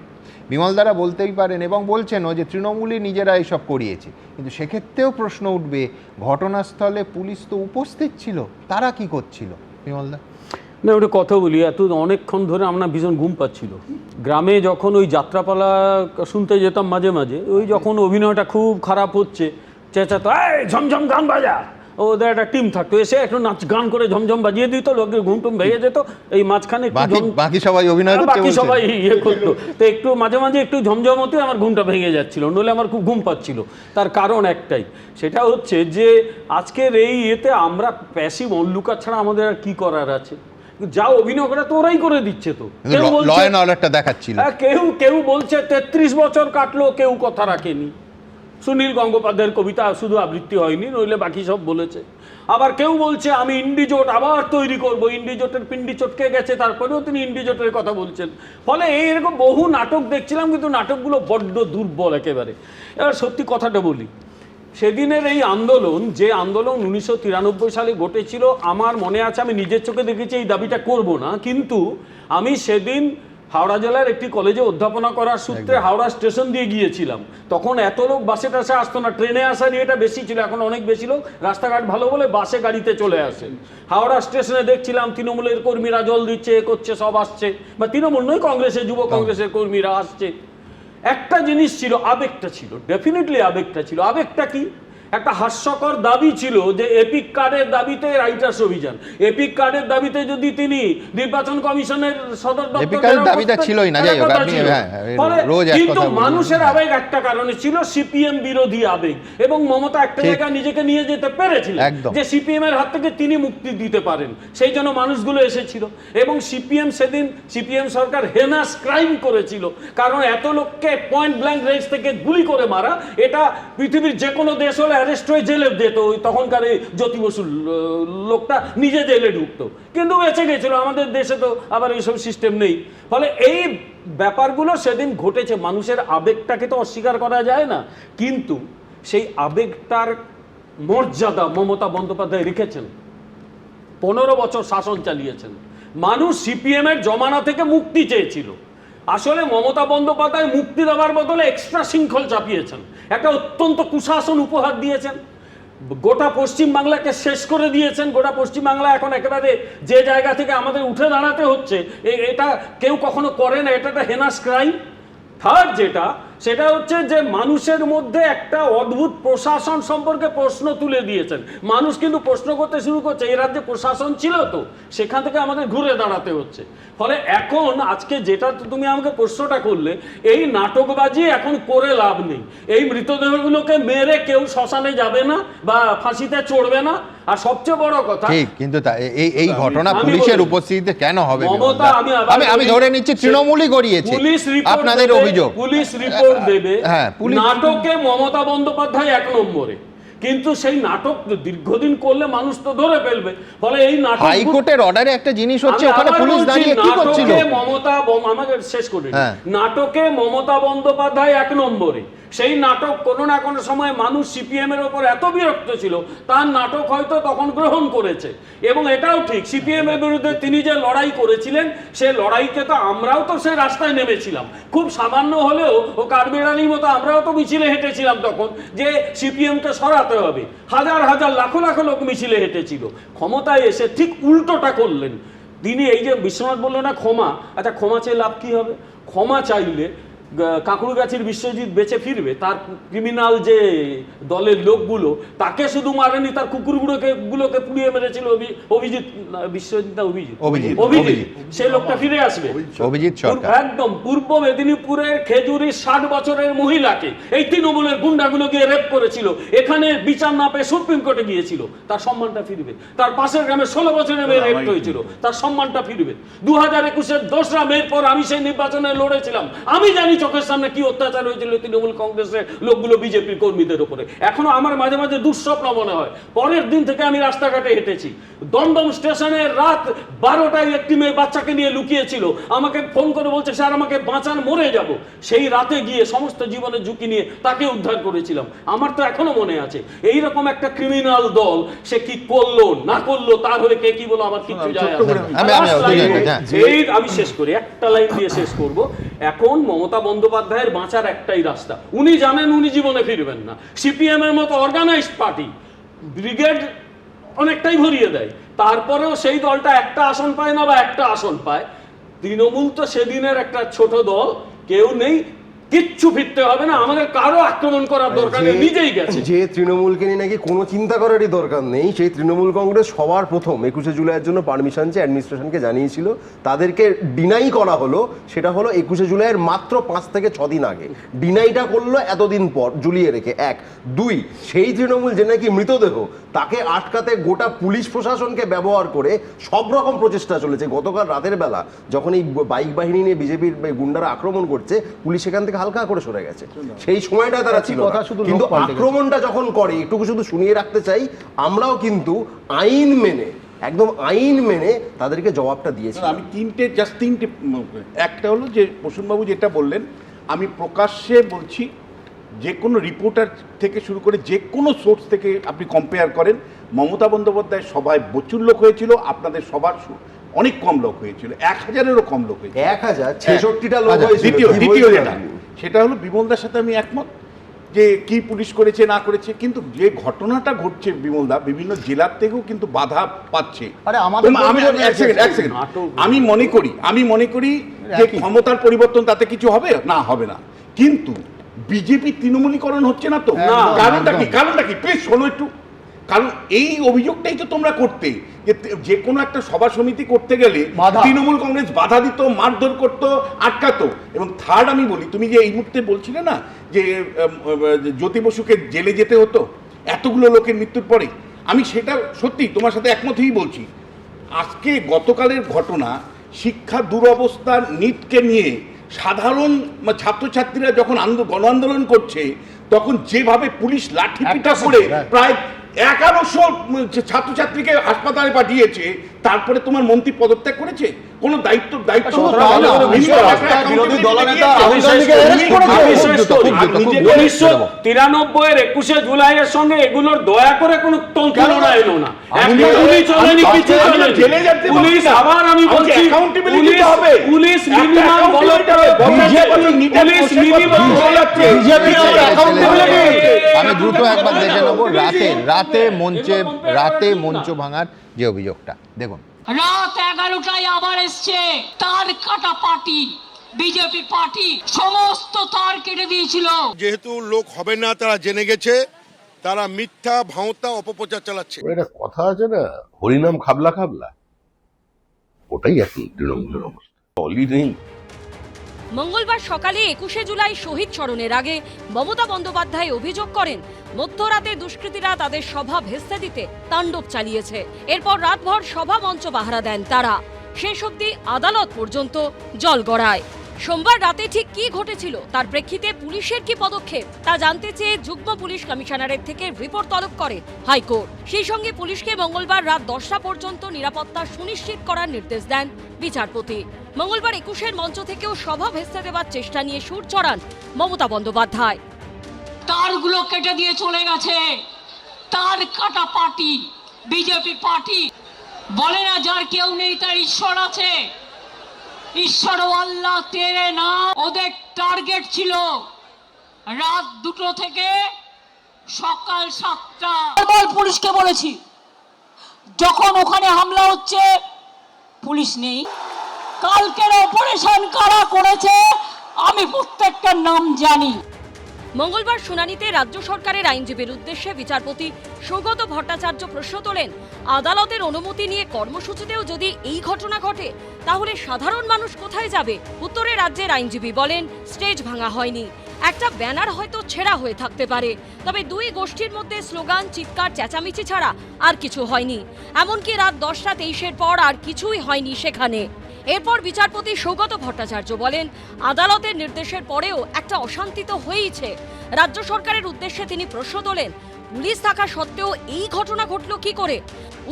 বিমলদারা বলতেই পারেন এবং বলছেনও যে তৃণমূলই নিজেরা এইসব করিয়েছে, কিন্তু সেক্ষেত্রেও প্রশ্ন উঠবে, ঘটনাস্থলে পুলিশ তো উপস্থিত ছিল, তারা কি করছিল? বিমলদা না, ওটা কথা বলি, এত অনেকক্ষণ ধরে আমার ভীষণ ঘুম পাচ্ছিল। গ্রামে যখন ওই যাত্রাপালা শুনতে যেতাম মাঝে মাঝে, ওই যখন অভিনয়টা খুব খারাপ হচ্ছে, চেঁচাতো ঝমঝম গান বাজা, ওদের একটা টিম থাকতো, এসে একটু নাচ গান করে ঝমঝম বাজিয়ে দিত, লোকের ঘুম টুম ভেঙে যেত। এই মাঝখানে বাকি সবাই অভিনয় করতে, বাকি সবাই ইয়ে করতো, তো একটু মাঝে মাঝে একটু ঝমঝম হতে আমার ঘুমটা ভেঙে যাচ্ছিল, নইলে আমার খুব ঘুম পাচ্ছিল। তার কারণ একটাই, সেটা হচ্ছে যে আজকের এই ইয়েতে আমরা প্যাসিভ অনলুকার ছাড়া আমাদের আর কি করার আছে? যা অভিনয় করে তো ওরাই করে দিচ্ছে। তো কেউ বলছে 33 বছর কাটলো, কেউ কথা রাখেনি। সুনীল গঙ্গোপাধ্যায়ের কবিতা শুধু আবৃত্তি হয়নি, নইলে বাকি সব বলেছে। আবার কেউ বলছে আমি ইন্ডিজোট আবার তৈরি করব, ইন্ডিজোটের পিন্ডি চটকে গেছে, তারপরেও তিনি ইন্ডিজোটের কথা বলছেন। ফলে এইরকম বহু নাটক দেখছিলাম, কিন্তু নাটকগুলো বড্ড দুর্বল একেবারে। এবার সত্যি কথাটা বলি, সেদিনের এই আন্দোলন, যে আন্দোলন 1993 সালে ঘটেছিল, আমার মনে আছে, আমি নিজের চোখে দেখেছি, এই দাবিটা করব না, কিন্তু আমি সেদিন হাওড়া জেলার একটি কলেজে অধ্যাপনা করার সূত্রে হাওড়া স্টেশন দিয়ে গিয়েছিলাম। তখন এত লোক বাসে টাসে আসতো না, ট্রেনে আসা নিয়েটা বেশি ছিল, এখন অনেক বেশি লোক রাস্তাঘাট ভালো বলে বাসে গাড়িতে চলে আসেন। হাওড়া স্টেশনে দেখছিলাম তৃণমূলের কর্মীরা জল দিচ্ছে, এ করছে, সব আসছে, বা তৃণমূল নয়, কংগ্রেসের যুব কংগ্রেসের কর্মীরা আসছে। একটা জিনিস ছিল, আবেগটা ছিল, ডেফিনেটলি আবেগটা ছিল। আবেগটা কি? একটা হাস্যকর দাবি ছিল যে এপিক কার্ডের দাবিতে রাইটার্স অভিযান, এপিক কার্ডের দাবিতে যদি তিনি নির্বাচন কমিশনের সদর কিন্তু মানুষের আবেগ একটা কারণে ছিল, সিপিএম বিরোধী আবেগ, এবং মমতা একটা জায়গায় নিজেকে নিয়ে যেতে পেরেছিলেন যে সিপিএম এর হাত থেকে তিনি মুক্তি দিতে পারেন, সেই জন্য মানুষগুলো এসেছিল। এবং সিপিএম সেদিন, সিপিএম সরকার হেনাস ক্রাইম করেছিল, কারণ এত লোককে পয়েন্ট ব্ল্যাঙ্ক রেঞ্জ থেকে গুলি করে মারা, এটা পৃথিবীর যে কোনো দেশ হলে অ্যারেস্ট হয়ে জেলে যেত। তখনকার জ্যোতি বসুর লোকটা নিজে জেলে ঢুকতো, কিন্তু বেঁচে গেছিল। আমাদের দেশে তো আবার এইসব সিস্টেম নেই। ফলে এই ব্যাপারগুলো সেদিন ঘটেছে, মানুষের আবেগটাকে তো অস্বীকার করা যায় না, কিন্তু সেই আবেগটার মর্যাদা মমতা বন্দ্যোপাধ্যায় রেখেছেন। 15 বছর শাসন চালিয়েছেন। মানুষ সিপিএম এর জমানা থেকে মুক্তি চেয়েছিল। আসলে মমতা বন্দ্যোপাধ্যায় মুক্তি দেওয়ার বদলে এক্সট্রা শৃঙ্খল চাপিয়েছেন, একটা অত্যন্ত কুশাসন উপহার দিয়েছেন, গোটা পশ্চিমবাংলাকে শেষ করে দিয়েছেন। গোটা পশ্চিমবাংলা এখন একেবারে যে জায়গা থেকে আমাদের উঠে দাঁড়াতে হচ্ছে, এটা কেউ কখনো করে না, এটা একটা হেনাস ক্রাইম। থার্ড যেটা, সেটা হচ্ছে যে মানুষের মধ্যে একটা অদ্ভুত প্রশাসন সম্পর্কে প্রশ্ন তুলে দিয়েছেন। মানুষ কিন্তু প্রশ্ন করতে শুরু করছে এই রাজ্যে প্রশাসন ছিল তো, সেখান থেকে আমাদের ঘুরে দাঁড়াতে হচ্ছে। ফলে এখন আজকে যেটা তুমি আমাকে প্রশ্নটা করলে, এই নাটকবাজি এখন করে লাভ নেই। এই মৃতদেহগুলোকে মেরে কেউ শ্মশানে যাবে না বা ফাঁসিতে চড়বে না। আর সবচেয়ে বড় কথা, ঠিক, কিন্তু এই ঘটনা পুলিশের উপস্থিতিতে কেন হবে? মমতা, আমি ধরে নিচ্ছি তৃণমূলই করিয়েছে, আপনাদের অভিযোগ। পুলিশ রিপোর্ট দেবে, হ্যাঁ, নাটকে মমতা বন্দ্যোপাধ্যায় 1 নম্বরে, কিন্তু সেই নাটক দীর্ঘদিন করলে মানুষ তো ধরে ফেলবে। ফলে এই নাটক, হাইকোর্টের অর্ডারে একটা জিনিস হচ্ছে, ওখানে পুলিশ দাঁড়িয়ে কি করছিল? আমাকে শেষ করে, নাটকে মমতা বন্দ্যোপাধ্যায় 1 নম্বরে। সেই নাটক কোনো না কোনো সময় মানুষ সিপিএম এর ওপর এত বিরক্ত ছিল, তার নাটক হয়তো তখন গ্রহণ করেছে। এবং এটাও ঠিক, সিপিএম এর বিরুদ্ধে তিনি যে লড়াই করেছিলেন, সে লড়াইকে তো আমরাও তো সেই রাস্তায় নেমেছিলাম, খুব সামান্য হলেও ও কাঠবিড়ালির মতো আমরাও তো মিছিলে হেঁটেছিলাম তখন, যে সিপিএমকে সরাতে হবে। হাজার হাজার লাখো লাখো লোক মিছিলে হেঁটেছিল। ক্ষমতায় এসে ঠিক উল্টোটা করলেন তিনি। এই যে বিশ্বনাথ বললো না ক্ষমা, আচ্ছা ক্ষমা চেয়ে লাভ কি হবে? ক্ষমা চাইলে কাঁকুড়গাছির বিশ্বজিৎ বেঁচে ফিরবে? তার ক্রিমিনাল যে দলের লোকগুলো, তাকে শুধু মারেনি, তার কুকুরগুলোকে পুড়িয়ে মেরেছিল অভিজিৎ, বিশ্বজিৎ না অভিজিৎ, সেই লোকটা ফিরে আসবে। অভিজিৎ সরকার একদম পূর্ব মেদিনীপুরের খেজুরি 60 বছরের মহিলাকে এই তৃণমূলের গুন্ডাগুলো গিয়ে রেপ করেছিল, এখানে বিচার না পেয়ে সুপ্রিম কোর্টে গিয়েছিল, তার সম্মানটা ফিরবে। তার পাশের গ্রামে 16 বছরের মেয়ে রেপ হয়েছিল, তার সম্মানটা ফিরবে। 2021-এর 2রা মের পর আমি সেই নির্বাচনে লড়েছিলাম, আমি জানি চোখের সামনে কি অত্যাচার হয়েছিল তৃণমূল কংগ্রেসের লোকগুলো বিজেপির কর্মীদের উপরে। এখনো আমার মাঝে মাঝে দুঃস্বপ্ন মনে হয়। পরের দিন থেকে আমি রাস্তাঘাটে হেঁটেছি। দমদম স্টেশনে রাত 12টায় একটি মেয়ে বাচ্চাকে নিয়ে লুকিয়েছিল, আমাকে ফোন করে বলছে স্যার আমাকে বাঁচান, মরে যাব। সেই রাতে গিয়ে সমস্ত জীবনের ঝুঁকি নিয়ে তাকে উদ্ধার করেছিলাম। আমার তো এখনো মনে আছে। এই রকম একটা ক্রিমিনাল দল, সে কি করলো না করলো, তার হয়ে কে কি বলো আমার কিছু যায় আসে না। আমি শেষ করি, একটা লাইন দিয়ে শেষ করব। এখন মমতা বন্দ্যোপাধ্যায়ের বাঁচার একটাই রাস্তা, উনি জানেন উনি জীবনে ফিরবেন না। সিপিএম এর মতো অর্গানাইজড পার্টি ব্রিগেড অনেকটাই ভরিয়ে দেয়, তারপরেও সেই দলটা একটা আসন পায় না বা একটা আসন পায়। তৃণমূল তো সেদিনের একটা ছোট দল, কেউ নেই, কিচ্ছু ফিরতে হবে না, আমাদের কারো আক্রমণ করার দরকার নেই, নিজেই গেছে। যে তৃণমূলকে নিয়ে নাকি কোনো চিন্তা করারই দরকার নেই, সেই তৃণমূল কংগ্রেস সবার প্রথম 21শে জুলাইয়ের জন্য পারমিশন চেয়ে অ্যাডমিনিস্ট্রেশনকে জানিয়েছিল, তাদেরকে ডিনাই করা হলো। সেটা হলো 21শে জুলাইয়ের মাত্র 5 থেকে 6 দিন আগে ডিনাইটা করলো, এতদিন পর ঝুলিয়ে রেখে। 1, 2, সেই তৃণমূল যে নাকি মৃতদেহ, তাকে আটকাতে গোটা পুলিশ প্রশাসনকে ব্যবহার করে সব রকম প্রচেষ্টা চলেছে। গতকাল রাতের বেলা যখন এই বাইক বাহিনী নিয়ে বিজেপির গুন্ডারা আক্রমণ করছে, পুলিশ সেখান থেকে হালকা করে সরে গেছে। সেই সময়টা তারা ছিল, কিন্তু আক্রমণটা যখন করে, একটু শুধু শুনিয়ে রাখতে চাই, আমরাও কিন্তু আইন মেনে, একদম আইন মেনে তাদেরকে জবাবটা দিয়েছি। আমি তিনটে একটা হলো যে প্রসূনবাবু যেটা বললেন, আমি প্রকাশ্যে বলছি, যে কোনো রিপোর্টার থেকে শুরু করে যে কোনো সোর্স থেকে আপনি কম্পেয়ার করেন, মমতা বন্দ্যোপাধ্যায় সবাই প্রচুর লোক হয়েছিল, আপনাদের সবার অনেক কম লোক হয়েছিল, 1000-এরও কম লোক হয়েছিল। 1066টা লোক হয়েছিল। দ্বিতীয় সেটা হলো বিমলদার সাথে আমি একমত যে কি পুলিশ করেছে না করেছে, কিন্তু যে ঘটনাটা ঘটছে বিমলদা, বিভিন্ন জেলার থেকেও কিন্তু বাধা পাচ্ছে। আমি মনে করি যে ক্ষমতার পরিবর্তন তাতে কিছু হবে না, হবে না, কিন্তু বিজেপি তৃণমূলীকরণ হচ্ছে না তো। কারণটা কি প্লিজ শোনো একটু। কারণ এই অভিযোগটাই তো তোমরা করতে, যে কোনো একটা সভা সমিতি করতে গেলে তৃণমূল কংগ্রেস বাধা দিত, মারধর করতো, আটকাতো। এবং থার্ড আমি বলি, তুমি যে এই মুহূর্তে বলছিলে না যে জ্যোতি বসুকে জেলে যেতে হতো এতগুলো লোকের মৃত্যুর পরে, আমি সেটা সত্যি তোমার সাথে একমত হয়েই বলছি। আজকে গতকালের ঘটনা, শিক্ষা দুরবস্থার নিটকে নিয়ে সাধারণ ছাত্রছাত্রীরা যখন গণ আন্দোলন করছে, তখন যেভাবে পুলিশ লাঠি পিটা করে প্রায় 1100 ছাত্রছাত্রীকে হাসপাতালে পাঠিয়েছে, তারপরে তোমার মন্ত্রী পদত্যাগ করেছে, কোন দায়িত্ব 1993-এর 21শে জুলাইয়ের সঙ্গে এগুলোর দয়া করে কোনো তুলনা এলো না। পুলিশ আবার আমি বলছি, পুলিশ মিনিমাম আমি দ্রুত একবার দেখে নেবো রাতে মঞ্চ ভাঙার যে অভিযোগটা দেখুন। রাত 11টায় আবার এসছে তার কাটা পার্টি, বিজেপি পার্টি সমস্ত তার কেটে দিয়েছিল। যেহেতু লোক হবে না তারা জেনে গেছে, তারা মিথ্যা ভাঁওতা অপপ্রচার চালাচ্ছে। একটা কথা আছে না, হরিনাম খাবলা খাবলা, ওটাই এখন তৃণমূলের অবস্থা, অলি নেই। মঙ্গলবার সকালে 21শে জুলাই শহীদ স্মরণের আগে মমতা বন্দ্যোপাধ্যায় অভিযোগ করেন মধ্যরাতে দুষ্কৃতীরা তাদের সভা ভেস্তে দিতে তাণ্ডব চালিয়েছে। এরপর রাতভর সভা মঞ্চ পাহারা দেন তারা, শেষ অবধি আদালত পর্যন্ত জল গড়ায়। সোমবার রাতে ঠিক কি ঘটেছিল তার প্রেক্ষিতে পুলিশের কি পদক্ষেপ তা জানতে চেয়ে যুগ্ম পুলিশ কমিশনারের থেকে রিপোর্ট তলব করে হাইকোর্ট। সেই সঙ্গে পুলিশকে মঙ্গলবার রাত 10টা পর্যন্ত নিরাপত্তা সুনিশ্চিত করার নির্দেশ দেন বিচারপতি। মঙ্গলবার 21-এর মঞ্চ থেকেও সভা ভেস্তে দেওয়ার চেষ্টা নিয়ে সুর চড়ান মমতা বন্দ্যোপাধ্যায়। তারগুলো কেটে দিয়ে চলে গেছে, তার কাটা পার্টি বিজেপি পার্টি। বলে না যার কেউ নেই তার ঈশ্বর আছে, ঈশ্বর ও আল্লাহ তেরে না। ওদের টার্গেট ছিল রাত 2টো থেকে সকাল 7টা। পুলিশকে বলেছি যখন ওখানে হামলা হচ্ছে পুলিশ নেই। কালকের অপারেশন কারা করেছে আমি প্রত্যেকটার নাম জানি। মঙ্গলবার শুনানিতে রাজ্য সরকারের আইনজীবীর উদ্দেশ্যে বিচারপতি সৌগত ভট্টাচার্য প্রশ্ন তোলেন, আদালতের অনুমতি নিয়ে কর্মসূচিতেও যদি এই ঘটনা ঘটে তাহলে সাধারণ মানুষ কোথায় যাবে? উত্তরে রাজ্যের আইনজীবী বলেন, স্টেজ ভাঙা হয়নি, একটা ব্যানার হয়তো ছেঁড়া হয়ে থাকতে পারে, তবে দুই গোষ্ঠীর মধ্যে স্লোগান, চিৎকার, চেঁচামেচি ছাড়া আর কিছু হয়নি। এমনকি রাত 10টা 23-এর পর আর কিছুই হয়নি সেখানে। এরপর বিচারপতি সৌগত ভট্টাচার্য বলেন, আদালতের নির্দেশের পরেও একটা অশান্তি তো হয়েইছে। রাজ্য সরকারের উদ্দেশ্যে তিনি প্রশ্ন তোলেন, পুলিশ থাকা সত্ত্বেও এই ঘটনা ঘটল কি করে?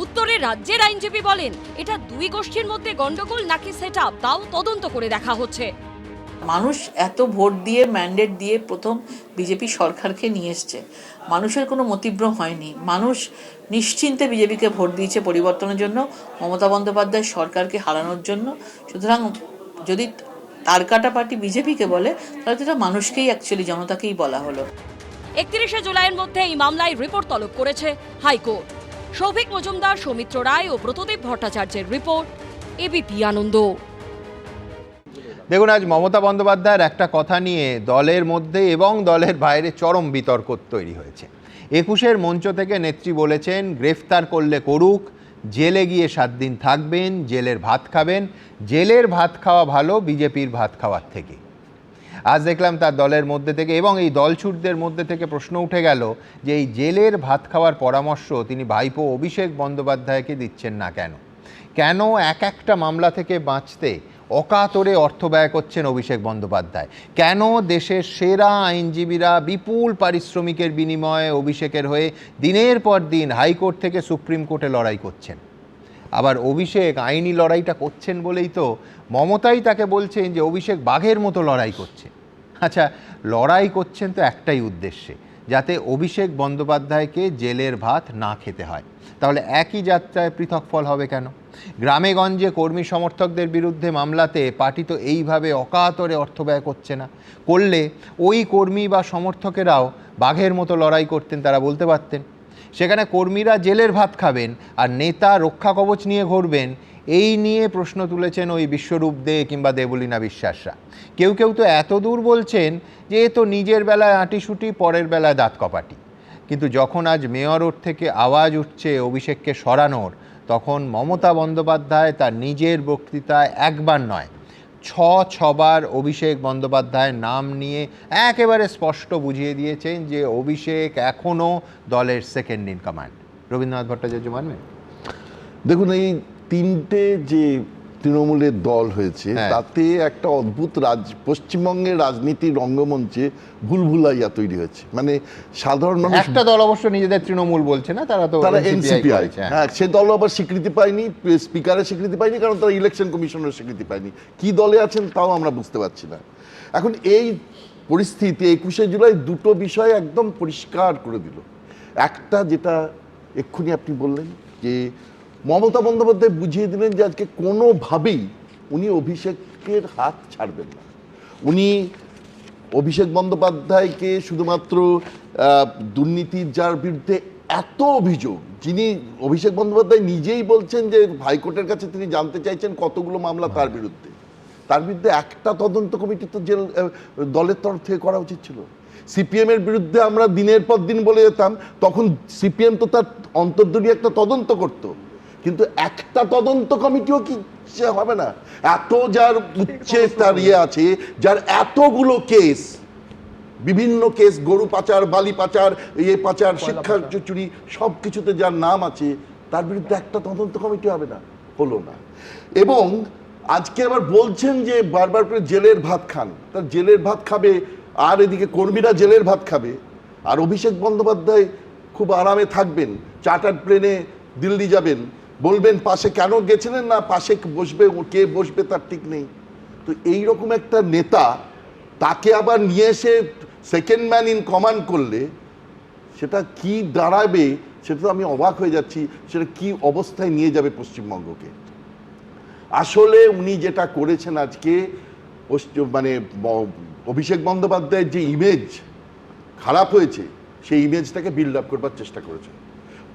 উত্তরে রাজ্যের আইনজীবী বলেন, এটা দুই গোষ্ঠীর মধ্যে গন্ডগোল নাকি সেটআপ তাও তদন্ত করে দেখা হচ্ছে। মানুষ এত ভোট দিয়ে ম্যান্ডেট দিয়ে প্রথম বিজেপি সরকারকে নিয়ে এসছে, মানুষের কোনো মতিভ্রম হয়নি, মানুষ নিশ্চিন্তে বিজেপিকে ভোট দিয়েছে পরিবর্তনের জন্য, মমতা বন্দ্যোপাধ্যায় সরকারকে হারানোর জন্য। সুতরাং যদি তার কাটা পার্টি বিজেপিকে বলে তাহলে সেটা মানুষকেই অ্যাকচুয়ালি জনতাকেই বলা হলো। 31শে জুলাইয়ের মধ্যে এই মামলায় রিপোর্ট তলব করেছে হাইকোর্ট। সৌভিক মজুমদার, সৌমিত্র রায় ও ব্রতদেব ভট্টাচার্যের রিপোর্ট, এবিপি আনন্দ। দেখুন, আজ মমতা বন্দ্যোপাধ্যায়ের একটা কথা নিয়ে দলের মধ্যে এবং দলের বাইরে চরম বিতর্ক তৈরি হয়েছে। 21-এর মঞ্চ থেকে নেত্রী বলেছেন, গ্রেফতার করলে করুক, জেলে গিয়ে 7 দিন থাকবেন, জেলের ভাত খাবেন, জেলের ভাত খাওয়া ভালো বিজেপির ভাত খাওয়ার থেকে। আজ দেখলাম তার দলের মধ্যে থেকে এবং এই দলছুটদের মধ্যে থেকে প্রশ্ন উঠে গেল যে এই জেলের ভাত খাওয়ার পরামর্শ তিনি ভাইপো অভিষেক বন্দ্যোপাধ্যায়কে দিচ্ছেন না কেন? কেন একটা মামলা থেকে বাঁচতে অকাতরে অর্থ ব্যয় করছেন অভিষেক বন্দ্যোপাধ্যায়? কেন দেশের সেরা আইনজীবীরা বিপুল পারিশ্রমিকের বিনিময়ে অভিষেকের হয়ে দিনের পর দিন হাইকোর্ট থেকে সুপ্রিম কোর্টে লড়াই করছেন? আবার অভিষেক আইনি লড়াইটা করছেন বলেই তো মমতাই তাকে বলছেন যে অভিষেক বাঘের মতো লড়াই করছে। আচ্ছা, লড়াই করছেন তো একটাই উদ্দেশ্যে, যাতে অভিষেক বন্দ্যোপাধ্যায়কে জেলের ভাত না খেতে হয়। তাহলে একই যাত্রায় পৃথক ফল হবে কেন? গ্রামে গঞ্জে কর্মী সমর্থকদের বিরুদ্ধে মামলাতে পার্টি তো এইভাবে অকাতরে অর্থ ব্যয় করছে না। করলে ওই কর্মী বা সমর্থকেরাও বাঘের মতো লড়াই করতেন, তারা বলতে পারতেন। সেখানে কর্মীরা জেলের ভাত খাবেন আর নেতা রক্ষা কবচ নিয়ে ঘুরবেন, এই নিয়ে প্রশ্ন তুলেছেন ওই বিশ্বরূপ দে কিংবা দেবলীনা বিশ্বাসরা। কেউ কেউ তো এত দূর বলছেন যে এ তো নিজের বেলায় আঁটিসুটি, পরের বেলায় দাঁত কপাটি। কিন্তু যখন আজ মেয়র রোড থেকে আওয়াজ উঠছে অভিষেককে সরানোর, তখন মমতা বন্দ্যোপাধ্যায় তার নিজের বক্তৃতায় একবার নয় 6বার অভিষেক বন্দ্যোপাধ্যায়ের নাম নিয়ে একেবারে স্পষ্ট বুঝিয়ে দিয়েছেন যে অভিষেক এখনও দলের second in command. Rabindranath Bhattacharya মানবেন? দেখুন, এই 3টে যে তৃণমূলের দল হয়েছে তাতে একটা অদ্ভুত পশ্চিমবঙ্গের রাজনীতির রঙ্গমঞ্চে ভুলভুলাইয়া তৈরি হয়েছে। মানে সাধারণ মানুষ, একটা দল অবশ্য নিজেদের তৃণমূল বলছে না, তারা এনসিপিআই, হ্যাঁ, সে দল আবার স্বীকৃতি পায়নি, স্পিকারের স্বীকৃতি পায়নি, কারণ তারা ইলেকশন কমিশনের স্বীকৃতি পায়নি। কি দলে আছেন তাও আমরা বুঝতে পারছি না। এখন এই পরিস্থিতি 21শে জুলাই দুটো বিষয় একদম পরিষ্কার করে দিল। একটা, যেটা এক্ষুনি আপনি বললেন, যে মমতা বন্দ্যোপাধ্যায় বুঝিয়ে দিলেন যে আজকে কোনোভাবেই উনি অভিষেকের হাত ছাড়বেন না। উনি অভিষেক বন্দ্যোপাধ্যায়কে শুধুমাত্র দুর্নীতির যার বিরুদ্ধে এত অভিযোগ, যিনি অভিষেক বন্দ্যোপাধ্যায় নিজেই বলছেন যে হাইকোর্টের কাছে তিনি জানতে চাইছেন কতগুলো মামলা তার বিরুদ্ধে, তার বিরুদ্ধে একটা তদন্ত কমিটি তো জেল দলের তরফ থেকে করা উচিত ছিল। সিপিএম এর বিরুদ্ধে আমরা দিনের পর দিন বলে যেতাম, তখন সিপিএম তো তার অন্তর্দলীয় একটা তদন্ত করত, কিন্তু একটা তদন্ত কমিটিও কি হবে না? এত যার উচ্চে তার আছে, যার এতগুলো কেস, বিভিন্ন কেস, গরু পাচার, বালি পাচার, পাচার, শিক্ষা চুরি, সব কিছুতে যার নাম আছে, তার বিরুদ্ধে একটা তদন্ত কমিটি হবে না, হলো না। এবং আজকে আবার বলছেন যে বারবার করে জেলের ভাত খান, তার জেলের ভাত খাবে, আর এদিকে কর্মীরা জেলের ভাত খাবে, আর অভিষেক বন্দ্যোপাধ্যায় খুব আরামে থাকবেন, চার্টার্ড প্লেনে দিল্লি যাবেন, বলবেন পাশে কেন গেছিলেন না, পাশে বসবে, কে বসবে তার ঠিক নেই। তো এইরকম একটা নেতা, তাকে আবার নিয়ে এসে সেকেন্ড ম্যান ইন কমান্ড করলে সেটা কি দাঁড়াবে, সেটা তো আমি অবাক হয়ে যাচ্ছি, সেটা কি অবস্থায় নিয়ে যাবে পশ্চিমবঙ্গকে। আসলে উনি যেটা করেছেন আজকে, মানে অভিষেক বন্দ্যোপাধ্যায়ের যে ইমেজ খারাপ হয়েছে, সেই ইমেজটাকে বিল্ড আপ করবার চেষ্টা করেছেন।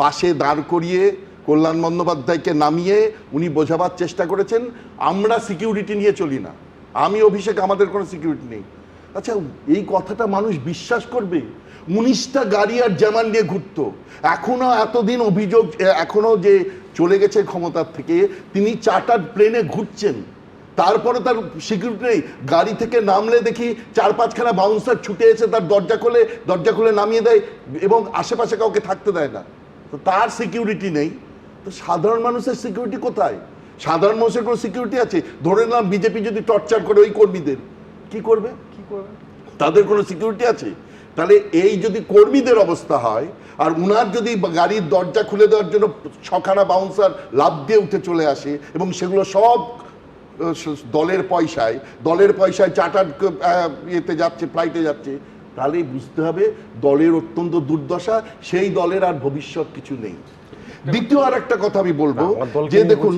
পাশে দাঁড় করিয়ে কল্যাণ বন্দ্যোপাধ্যায়কে নামিয়ে উনি বোঝাবার চেষ্টা করেছেন, আমরা সিকিউরিটি নিয়ে চলি না, আমি অভিষেক, আমাদের কোনো সিকিউরিটি নেই। আচ্ছা, এই কথাটা মানুষ বিশ্বাস করবে? 19টা গাড়ি আর জামান নিয়ে ঘুরতো, এখনো এতদিন অভিযোগ, এখনো যে চলে গেছে ক্ষমতার থেকে, তিনি চার্টার্ড প্লেনে ঘুরছেন, তারপরে তার সিকিউরিটি নেই। গাড়ি থেকে নামলে দেখি 4-5খানা বাউন্সার ছুটে এসে তার দরজা খুলে নামিয়ে দেয়, এবং আশেপাশে কাউকে থাকতে দেয় না। তো তার সিকিউরিটি নেই, তো সাধারণ মানুষের সিকিউরিটি কোথায়? সাধারণ মানুষের কোনো সিকিউরিটি আছে? ধরে নিলাম বিজেপি যদি টর্চার করে ওই কর্মীদের, কি করবে? তাদের কোনো সিকিউরিটি আছে? তাহলে এই যদি কর্মীদের অবস্থা হয়, আর উনার যদি গাড়ির দরজা খুলে দেওয়ার জন্য 6খানা বাউন্সার লাফ দিয়ে উঠে চলে আসে, এবং সেগুলো সব দলের পয়সায় চার্টার্ড ইয়েতে যাচ্ছে, ফ্লাইটে যাচ্ছে, তাহলেই বুঝতে হবে দলের অত্যন্ত দুর্দশা, সেই দলের আর ভবিষ্যৎ কিছু নেই। দ্বিতীয় আর একটা কথা আমি বলবো, যে দেখুন,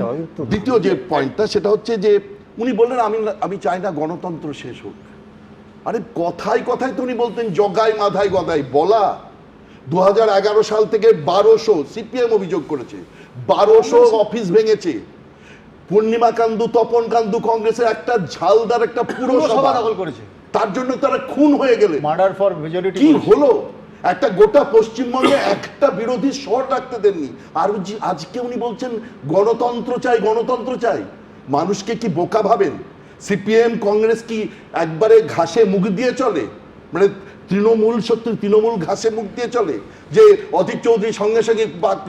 দ্বিতীয় যে পয়েন্টটা, সেটা হচ্ছে যে উনি বললেন আমি চাই না গণতন্ত্র শেষ হোক। আরে কথায় কথায় তো উনি বলতেন জগায় মাধায় গদায় বলা। 2011 সাল থেকে 1200 সিপিএম অভিযোগ করেছে, 1200 অফিস ভেঙেছে। পূর্ণিমা কান্দু, তপন কান্দু কংগ্রেসের একটা ঝালদার একটা পুরসভা দখল করেছে, তার জন্য তারা খুন হয়ে গেলে মার্ডার ফর মেজরিটি কি হলো? একটা গোটা পশ্চিমবঙ্গে একটা বিরোধী স্বর রাখতে দেননি। আর আজকে উনি বলছেন গণতন্ত্র চাই। মানুষকে কি বোকা ভাবেন? সিপিএম কংগ্রেস কি একবারে ঘাসে মুখ দিয়ে চলে? মানে তৃণমূল ঘাসে মুখ দিয়ে চলে? যে অধীর চৌধুরী সঙ্গে সঙ্গে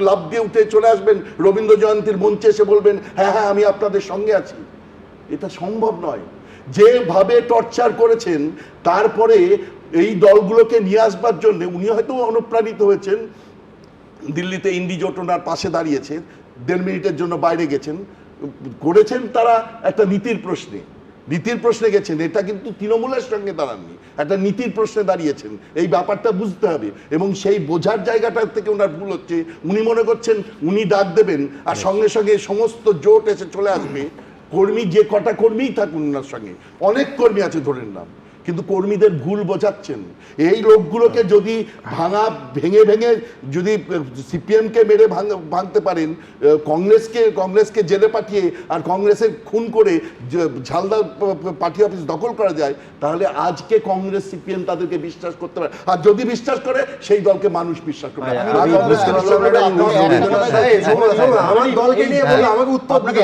লাফ দিয়ে উঠে চলে আসবেন, রবীন্দ্র জয়ন্তীর মঞ্চে এসে বলবেন হ্যাঁ আমি আপনাদের সঙ্গে আছি? এটা সম্ভব নয়। যেভাবে টর্চার করেছেন, তারপরে এই দলগুলোকে নিয়ে আসবার জন্য উনি হয়তো অনুপ্রাণিত হয়েছেন, দিল্লিতে ইন্ডি জোট ওনার পাশে দাঁড়িয়েছে, 1.5 মিনিটের জন্য বাইরে গেছেন, করেছেন তারা একটা নীতির প্রশ্নে গেছেন। এটা কিন্তু তৃণমূলের সঙ্গে দাঁড়াননি, একটা নীতির প্রশ্নে দাঁড়িয়েছেন। এই ব্যাপারটা বুঝতে হবে, এবং সেই বোঝার জায়গাটা থেকে ওনার ভুল হচ্ছে। উনি মনে করছেন উনি ডাক দেবেন আর সঙ্গে সঙ্গে সমস্ত জোট এসে চলে আসবে। কর্মী যে কটা কর্মীই থাকুন ওনার সঙ্গে, অনেক কর্মী আছে ধরে নিলাম, কিন্তু কর্মীদের ভুল বোঝাচ্ছেন। এই লোকগুলোকে যদি ভেঙে যদি সিপিএমকে মেরে ভাঙতে পারেন, কংগ্রেসকে জেলে পাঠিয়ে আর কংগ্রেসের খুন করে ঝালদা পার্টি অফিস দখল করা যায়, তাহলে আজকে কংগ্রেস সিপিএম তাদেরকে বিশ্বাস করতে পারে। আর যদি বিশ্বাস করে, সেই দলকে মানুষ বিশ্বাস করবে।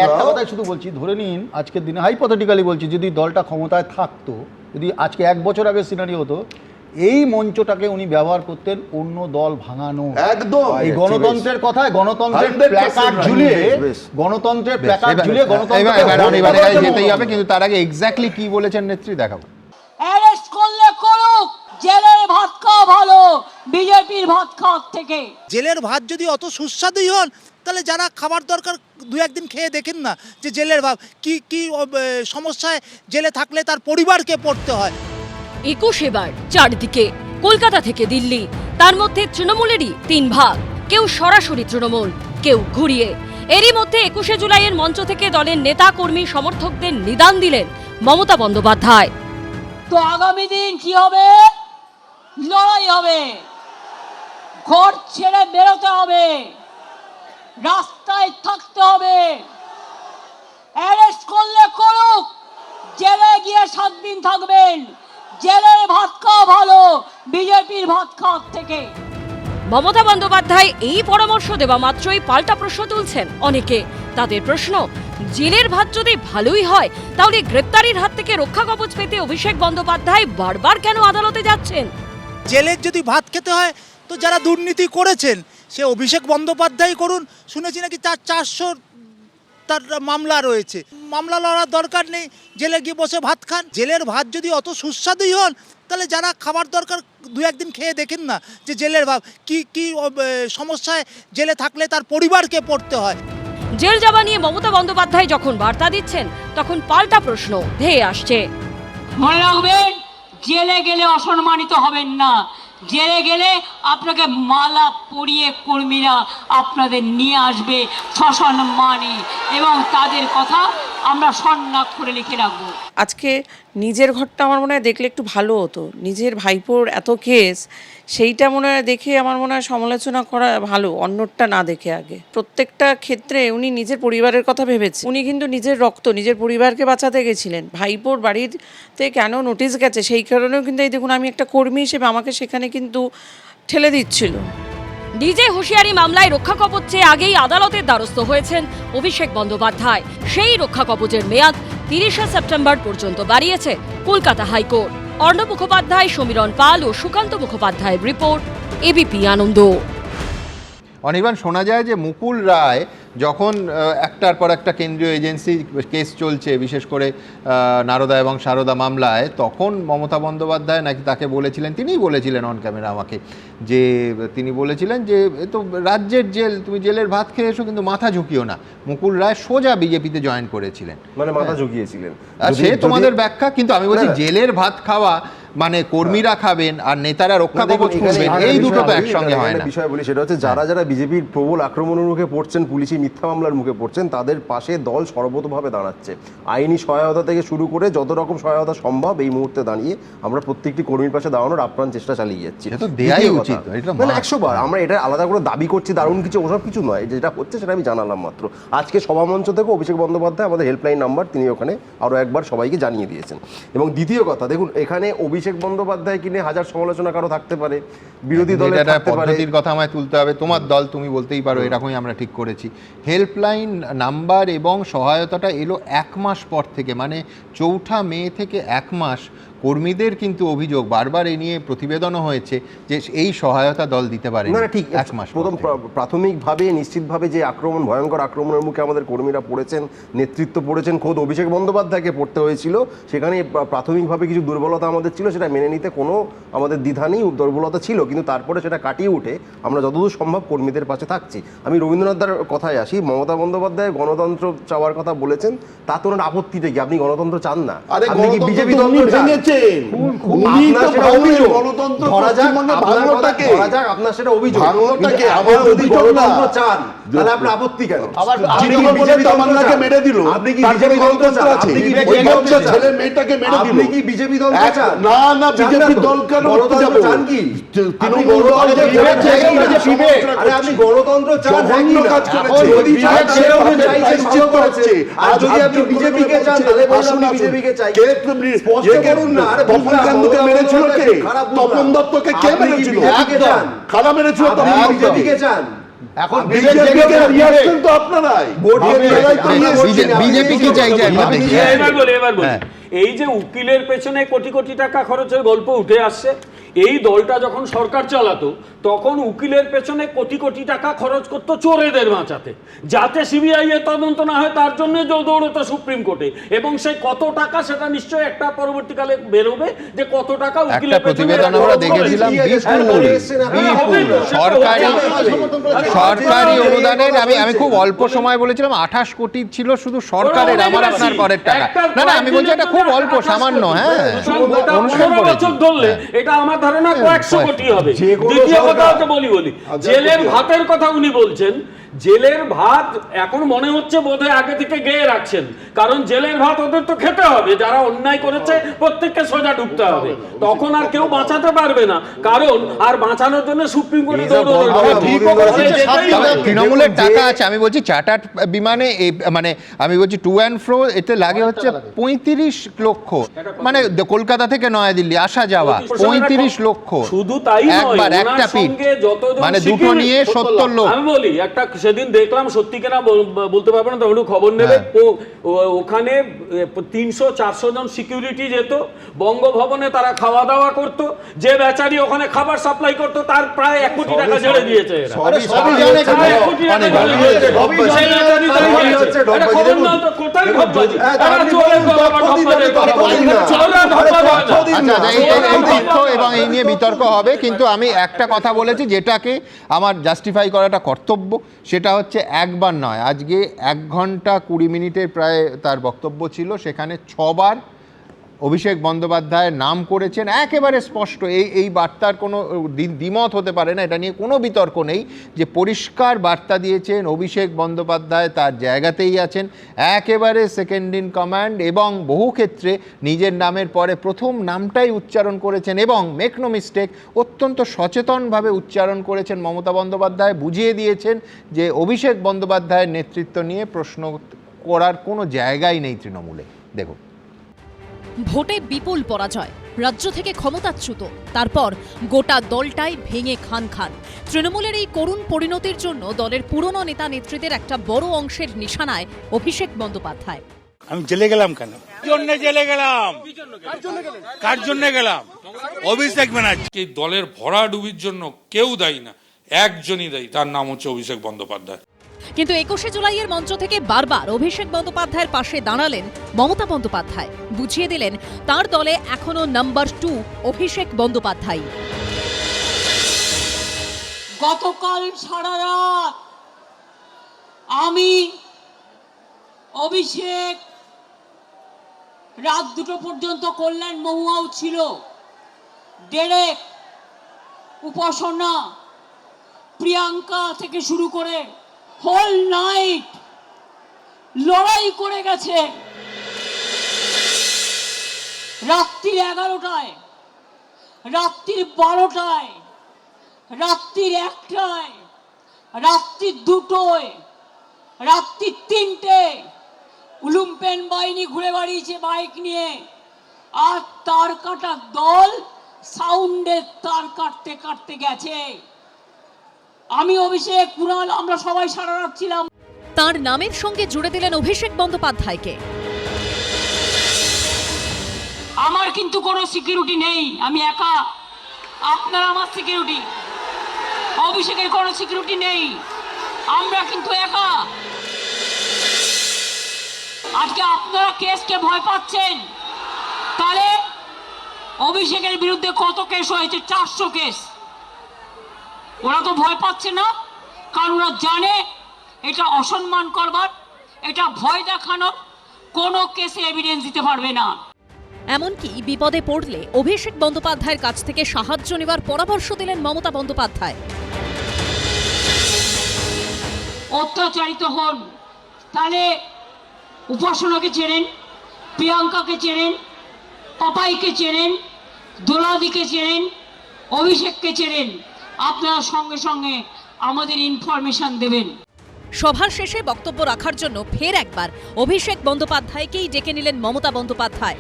একটা কথাই শুধু বলছি, ধরে নিন আজকের দিনে হাইপোথেটিক্যালি বলছি, যদি দলটা ক্ষমতায় থাকতো, যদি আজকে 1 বছর আগে সিনারি হতো, এই মঞ্চটাকে উনি ব্যবহার করতেন অন্য দল ভাঙানো। একদম এই গণতন্ত্রের কথায় গণতন্ত্রের প্ল্যাকার্ড ঝুলিয়ে যেতেই হবে। কিন্তু তার আগে এক্স্যাক্টলি কি বলেছেন নেত্রী দেখাবো। অ্যারেস্ট করলে করুক, জেলের ভাত খাওয়া ভালো বিজেপির ভাত খাওয়ার থেকে। জেলের ভাত যদি অত সুস্বাদুই হন, তাহলে যারা খাবার দরকার 2-1 দিন খেয়ে দেখেন না যে জেলের ভাত কি সমস্যায় জেলে থাকলে তার পরিবারকে পড়তে হয়। 21 এবার চারদিকে, কলকাতা থেকে দিল্লি, তার মধ্যে তৃণমূলেরই 3 ভাগ, কেউ সরাসরি তৃণমূল, কেউ ঘুরিয়ে। এরই মধ্যে 21শে জুলাইয়ের মঞ্চ থেকে দলের নেতা কর্মী সমর্থকদের নিদান দিলেন মমতা বন্দ্যোপাধ্যায়। তো আগামী দিন কি হবে? লড়াই হবে, ঘর ছেড়ে বেরোতে হবে, রাস্তায় থাকতে হবে। অ্যারেস্ট করলে করুক, জেলে গিয়ে 7 দিন থাকবেন। জেলের ভাত খাওয়া ভালো বিজেপির ভাত খাওয়ার থেকে। মমতা বন্দ্যোপাধ্যায় এই পরামর্শ দেওয়া মাত্রই পাল্টা প্রশ্ন তুলছেন অনেকে। তাদের প্রশ্ন, জেলের ভাত যদি ভালোই হয় তাহলে গ্রেপ্তারির হাত থেকে রক্ষা কবচ পেতে অভিষেক বন্দ্যোপাধ্যায় বারবার কেন আদালতে যাচ্ছেন? জেলের যদি ভাত খেতে হয় তো যারা দুর্নীতি করেছেন সে অভিষেক বন্দ্যোপাধ্যায় করুন। শুনেছি নাকি তার 400 তার মামলা রয়েছে, মামলা লড়ার দরকার নেই, জেলে গিয়ে বসে ভাত খান। জেলের ভাত যদি অত সুস্বাদুই হন তাহলে যারা খাবার দরকার 2-1 দিন খেয়ে দেখেন না যে জেলের ভাত কি কি সমস্যায় জেলে থাকলে তার পরিবারকে পড়তে হয়। জেল যাওয়া নিয়ে মমতা বন্দ্যোপাধ্যায় যখন বার্তা দিচ্ছেন তখন পাল্টা প্রশ্ন ধেয়ে আসছে। মনে রাখবেন, জেলে গেলে অসম্মানিত হবেন না। জেলে গেলে আপনাকে মালা পরিয়ে কর্মীরা আপনাদের নিয়ে আসবে সসম্মানে, এবং তাদের কথা আমরা স্বর্ণাক্ষরে লিখে রাখবো। আজকে নিজের ঘরটা আমার মনে হয় দেখলে একটু ভালো হতো। নিজের ভাইপোর এত কেস, সেইটা মনে হয় দেখে আমার মনে হয় সমালোচনা করা ভালো, অন্যটা না দেখে। আগে প্রত্যেকটা ক্ষেত্রে উনি নিজের পরিবারের কথা ভেবেছেন। উনি কিন্তু নিজের রক্ত, নিজের পরিবারকে বাঁচাতে গেছিলেন। ভাইপোর বাড়িতে কেন নোটিশ গেছে সেই কারণেও কিন্তু এই দেখুন, আমি একটা কর্মী হিসেবে আমাকে সেখানে কিন্তু ঠেলে দিচ্ছিল। ডিজে হুঁশিয়ারি মামলায় রক্ষা কবচ চেয়ে আগেই আদালতের দ্বারস্থ হয়েছেন অভিষেক বন্দ্যোপাধ্যায়। সেই রক্ষা কবচের মেয়াদ 30শে সেপ্টেম্বর পর্যন্ত বাড়িয়েছে কলকাতা হাইকোর্ট। অর্ণব মুখোপাধ্যায়, সমীরণ পাল ও সুকান্ত মুখোপাধ্যায়ের রিপোর্ট, এবিপি আনন্দ। অনির্বাণ, শোনা যায় যে মুকুল রায় যখন একটার পর একটা কেন্দ্রীয় এজেন্সি কেস চলছে, বিশেষ করে নারদা এবং সারদা মামলায়, তখন মমতা বন্দ্যোপাধ্যায় নাকি তাকে বলেছিলেন, তিনিই বলেছিলেন অন ক্যামেরা আমাকে, যে তিনি বলেছিলেন যে তো রাজ্যের জেল, তুমি জেলের ভাত খেয়ে এসো কিন্তু মাথা ঝুঁকিও না। মুকুল রায় সোজা বিজেপিতে জয়েন করেছিলেন, মানে মাথা ঝুঁকিয়েছিলেন। আর সে তোমাদের ব্যাখ্যা, কিন্তু আমি বলছি জেলের ভাত খাওয়া মানে কর্মীরা খাবেন আর নেতারা রক্ষা কবচ করবেন, এই দুটো তো একসঙ্গে হয় না। বিষয় বলি, সেটা হচ্ছে যারা যারা বিজেপির প্রবল আক্রমণের মুখে পড়ছেন, পুলিশি মিথ্যা মামলার মুখে পড়ছেন, তাদের পাশে দল সর্বতভাবে দাঁড়াচ্ছে। আইনি সহায়তা থেকে শুরু করে যত রকম সহায়তা সম্ভব এই মুহূর্তে দাঁড়িয়ে আমরা প্রত্যেকটি কর্মীর পাশে দাঁড়ানোর আপ্রাণ চেষ্টা চালিয়ে যাচ্ছি। 100 বার আমরা এটা আলাদা করে দাবি করছি, দারুণ কিছু ওসব কিছু নয়, যেটা হচ্ছে সেটা আমি জানালাম মাত্র। আজকে সভামঞ্চ থেকে অভিষেক বন্দ্যোপাধ্যায় আমাদের হেল্পলাইন নাম্বার তিনি ওখানে আরও একবার সবাইকে জানিয়ে দিয়েছেন। এবং দ্বিতীয় কথা, দেখুন এখানে অভিষেক বন্দ্যোপাধ্যায় কিনে হাজার সমালোচনা কারো থাকতে পারে, বিরোধী দলের থাকতে পারে, পদ্ধতির কথা আমায় তুলতে হবে, তোমার দল তুমি বলতেই পারো এরকমই আমরা ঠিক করেছি। হেল্পলাইন নাম্বার এবং সহায়তাটা এলো 1 মাস পর থেকে, মানে 4 মে থেকে 1 মাস কর্মীদের কিন্তু অভিযোগ, বারবার এ নিয়ে প্রতিবেদনও হয়েছে যে এই সহায়তা দল দিতে পারে না। ঠিক 1 মাস প্রথম প্রাথমিকভাবে নিশ্চিতভাবে যে আক্রমণ, ভয়ঙ্কর আক্রমণের মুখে আমাদের কর্মীরা পড়েছেন, নেতৃত্ব পড়েছেন, খোদ অভিষেক বন্দ্যোপাধ্যায়কে পড়তে হয়েছিল। সেখানে প্রাথমিকভাবে কিছু দুর্বলতা আমাদের ছিল, সেটা মেনে নিতে কোনো আমাদের দ্বিধা নেই, দুর্বলতা ছিল, কিন্তু তারপরে সেটা কাটিয়ে উঠে আমরা যতদূর সম্ভব কর্মীদের পাশে থাকছি। আমি রবীন্দ্রনাথ দার কথায় আসি, মমতা বন্দ্যোপাধ্যায় গণতন্ত্র চাওয়ার কথা বলেছেন, তা তো ওনার আপত্তিটা কি? আপনি গণতন্ত্র চান না? আপনি কি বিজেপি দল চান? আপনার সেটা অভিযোগ, যদি গণতন্ত্র চান তাহলে আপনার আপত্তি কেন? আপনি কি বিজেপি দলকে মেরে দিল? আপনি কি বিজেপি দলকে চান? আপনি কি ছেলে মেয়েটাকে মেরে দিল? আপনি কি বিজেপি দলকে চান? না না, বিজেপি দল কেন গণতন্ত্র চান? কি আপনি গণতন্ত্র আরে আপনি গণতন্ত্র চান? যদি চান চাইছেন ভালো করেছে, আর যদি আপনি বিজেপিকে চান তাহলে বলুন বিজেপিকে চাই। স্পষ্ট করুন না। আরে তপন কান্দুকে মেরেছিল কে? তপন দত্তকে কে মেরেছিল? খারাপ মেরেছিল তপন দত্ত। বিজেপিকে চান? এখন বিজেপিকে রিয়াকশন তো আপনারাই, বিজেপি কি চাইছে? এবার বলি, এই যে উকিলের পেছনে কোটি কোটি টাকা খরচের গল্প উঠে আসছে, এই দলটা যখন সরকার চালাতো তখন উকিলের পেছনে কোটি কোটি টাকা খরচ করতো চোরেদের বাঁচাতে, যাতে সিবিআই এর তদন্ত না হয়, তার জন্য দৌড়তো সুপ্রিম কোর্টে। এবং সেই কত টাকা সেটা নিশ্চয়ই একটা পরবর্তীকালে বেরোবে যে কত টাকা উকিলের পেছনে আমরা দেখেছিলাম। সরকারি অনুদানের আমি খুব অল্প সময় বলেছিলাম 28 কোটি ছিল শুধু সরকারের, আমার আপনার করের টাকা। না না, আমি বলছি এটা খুব অল্প, সামান্য। হ্যাঁ, 15 বছর ধরলে এটা আমার ধারণা কয়েকশো কোটি হবে। দ্বিতীয় কথা হচ্ছে বলি জেলের ভাতের কথা উনি বলছেন, জেলের ভাত এখন মনে হচ্ছে বোধহয় আগে থেকে গেয়ে রাখছেন, কারণ জেলের ভাত ওদের তো খেতে হবে, যারা অন্যায় করেছে প্রত্যেককে সোজা ঢুকতে হবে, তখন আর কেউ বাঁচাতে পারবে না, কারণ আর বাঁচানোর জন্য সুপ্রিম কোর্টে তৃণমূলের টাকা আছে। আমি বলছি চার্টার্ড বিমানে মানে আমি বলছি টু অ্যান্ড ফ্রো এতে লাগে হচ্ছে 35 লক্ষ, মানে কলকাতা থেকে নয়াদিল্লি আসা যাওয়া 35 লক্ষ, শুধু তাই একবার একটা পিঠ, মানে দুটো নিয়ে 70 লোক। আমি বলি একটা সেদিন দেখলাম, সত্যি কিনা বলতে পারবো না, তখন খবর নেবে, ওখানে 300-400 জন সিকিউরিটি যেত, বঙ্গভবনে তারা খাওয়া দাওয়া করতো, যে বেচারি ওখানে খাবার সাপ্লাই করতো তার প্রায় 1 কোটি টাকা ছেড়ে দিয়েছে। এবং এই নিয়ে বিতর্ক হবে, কিন্তু আমি একটা কথা বলেছি যেটাকে আমার জাস্টিফাই করাটা কর্তব্য, সেটা হচ্ছে একবার নয়, আজকে 1 ঘন্টা 20 মিনিটের প্রায় তার বক্তব্য ছিল, সেখানে 6 বার অভিষেক বন্দ্যোপাধ্যায়ের নাম করেছেন, একেবারে স্পষ্ট। এই বার্তার কোনো দ্বিমত হতে পারে না, এটা নিয়ে কোনো বিতর্ক নেই, যে পরিষ্কার বার্তা দিয়েছেন অভিষেক বন্দ্যোপাধ্যায় তার জায়গাতেই আছেন, একেবারে সেকেন্ড ইন কমান্ড, এবং বহু ক্ষেত্রে নিজের নামের পরে প্রথম নামটাই উচ্চারণ করেছেন, এবং মেক নো মিস্টেক অত্যন্ত সচেতনভাবে উচ্চারণ করেছেন মমতা বন্দ্যোপাধ্যায়, বুঝিয়ে দিয়েছেন যে অভিষেক বন্দ্যোপাধ্যায়ের নেতৃত্ব নিয়ে প্রশ্ন করার কোনো জায়গাই নেই তৃণমূলে। দেখুন, ভোটে বিপুল পরাজয়, রাজ্য থেকে ক্ষমতাচ্যুত, তারপর গোটা দলটাই ভেঙে খান খান। তৃণমূলের এই করুণ পরিণতির জন্য দলের পুরনো নেতা নেত্রীদের একটা বড় অংশের নিশানায় অভিষেক বন্দ্যোপাধ্যায়। আমি জেলে গেলাম কেন? জেলে গেলাম, কার জন্য গেলাম? অভিষেক ব্যানার্জি। দলের ভরাডুবির জন্য কেউ দায়ী না, একজনই দায়ী, তার নাম হচ্ছে অভিষেক বন্দ্যোপাধ্যায়। কিন্তু 21শে জুলাইয়ের মঞ্চ থেকে বারবার অভিষেক বন্দ্যোপাধ্যায়ের পাশে দাঁড়ালেন মমতা বন্দ্যোপাধ্যায়, বুঝিয়ে দিলেন তার দলে এখনো নাম্বার 2 অভিষেক বন্দ্যোপাধ্যায়। গতকাল সারা রাত আমি অভিষেক রাত 2টো পর্যন্ত কল্যাণ মহুয়াও ছিল, ডেরেক, উপাসনা, প্রিয়াঙ্কা থেকে শুরু করে হোল নাইট লড়াই করে গেছে। রাত্রির 11টায়, রাত্রির 12টায়, রাত্রির 1টায়, রাত্রির 2টোয়, রাত্রির 3টে উলুম্পেন বাহিনী ঘুরে বেড়িয়েছে বাইক নিয়ে, আর তার কাটা দল সাউন্ডের তার কাটতে কাটতে গেছে। আমি অভিষেক, কুণাল, আমরা সবাই সারা রাত ছিলাম। তার নামের সঙ্গে জুড়ে দিলেন অভিষেক বন্দ্যোপাধ্যায়কে। আমার কিন্তু কোনো সিকিউরিটি নেই, আমি একা, আপনার আমার সিকিউরিটি, অভিষেকের কোনো সিকিউরিটি নেই, আমরা কিন্তু একা। আজকে আপনারা কেসকে ভয় পাচ্ছেন, তাহলে অভিষেকের বিরুদ্ধে কত কেস হয়েছে? 400 কেস। ওরা তো ভয় পাচ্ছে না, কারণ ওরা জানে এটা অসম্মান করবার, এটা ভয় দেখানোর, কোনো কেসে এভিডেন্স দিতে পারবে না। এমনকি বিপদে পড়লে অভিষেক বন্দ্যোপাধ্যায়ের কাছ থেকে সাহায্য নেবার পরামর্শ দিলেন মমতা বন্দ্যোপাধ্যায়। অত্যাচারিত হন, তাহলে উপাসনাকে চেনেন, প্রিয়াঙ্কাকে চেনেন, পাপাইকে চেনেন, দোলাদিকে চেনেন, অভিষেককে চেনেন, আপনারা সঙ্গে সঙ্গে আমাদের ইনফরমেশন দেবেন। সভার শেষে বক্তব্য রাখার জন্য ফের একবার অভিষেক বন্দ্যোপাধ্যায়কেই ডেকে নিলেন মমতা বন্দ্যোপাধ্যায়।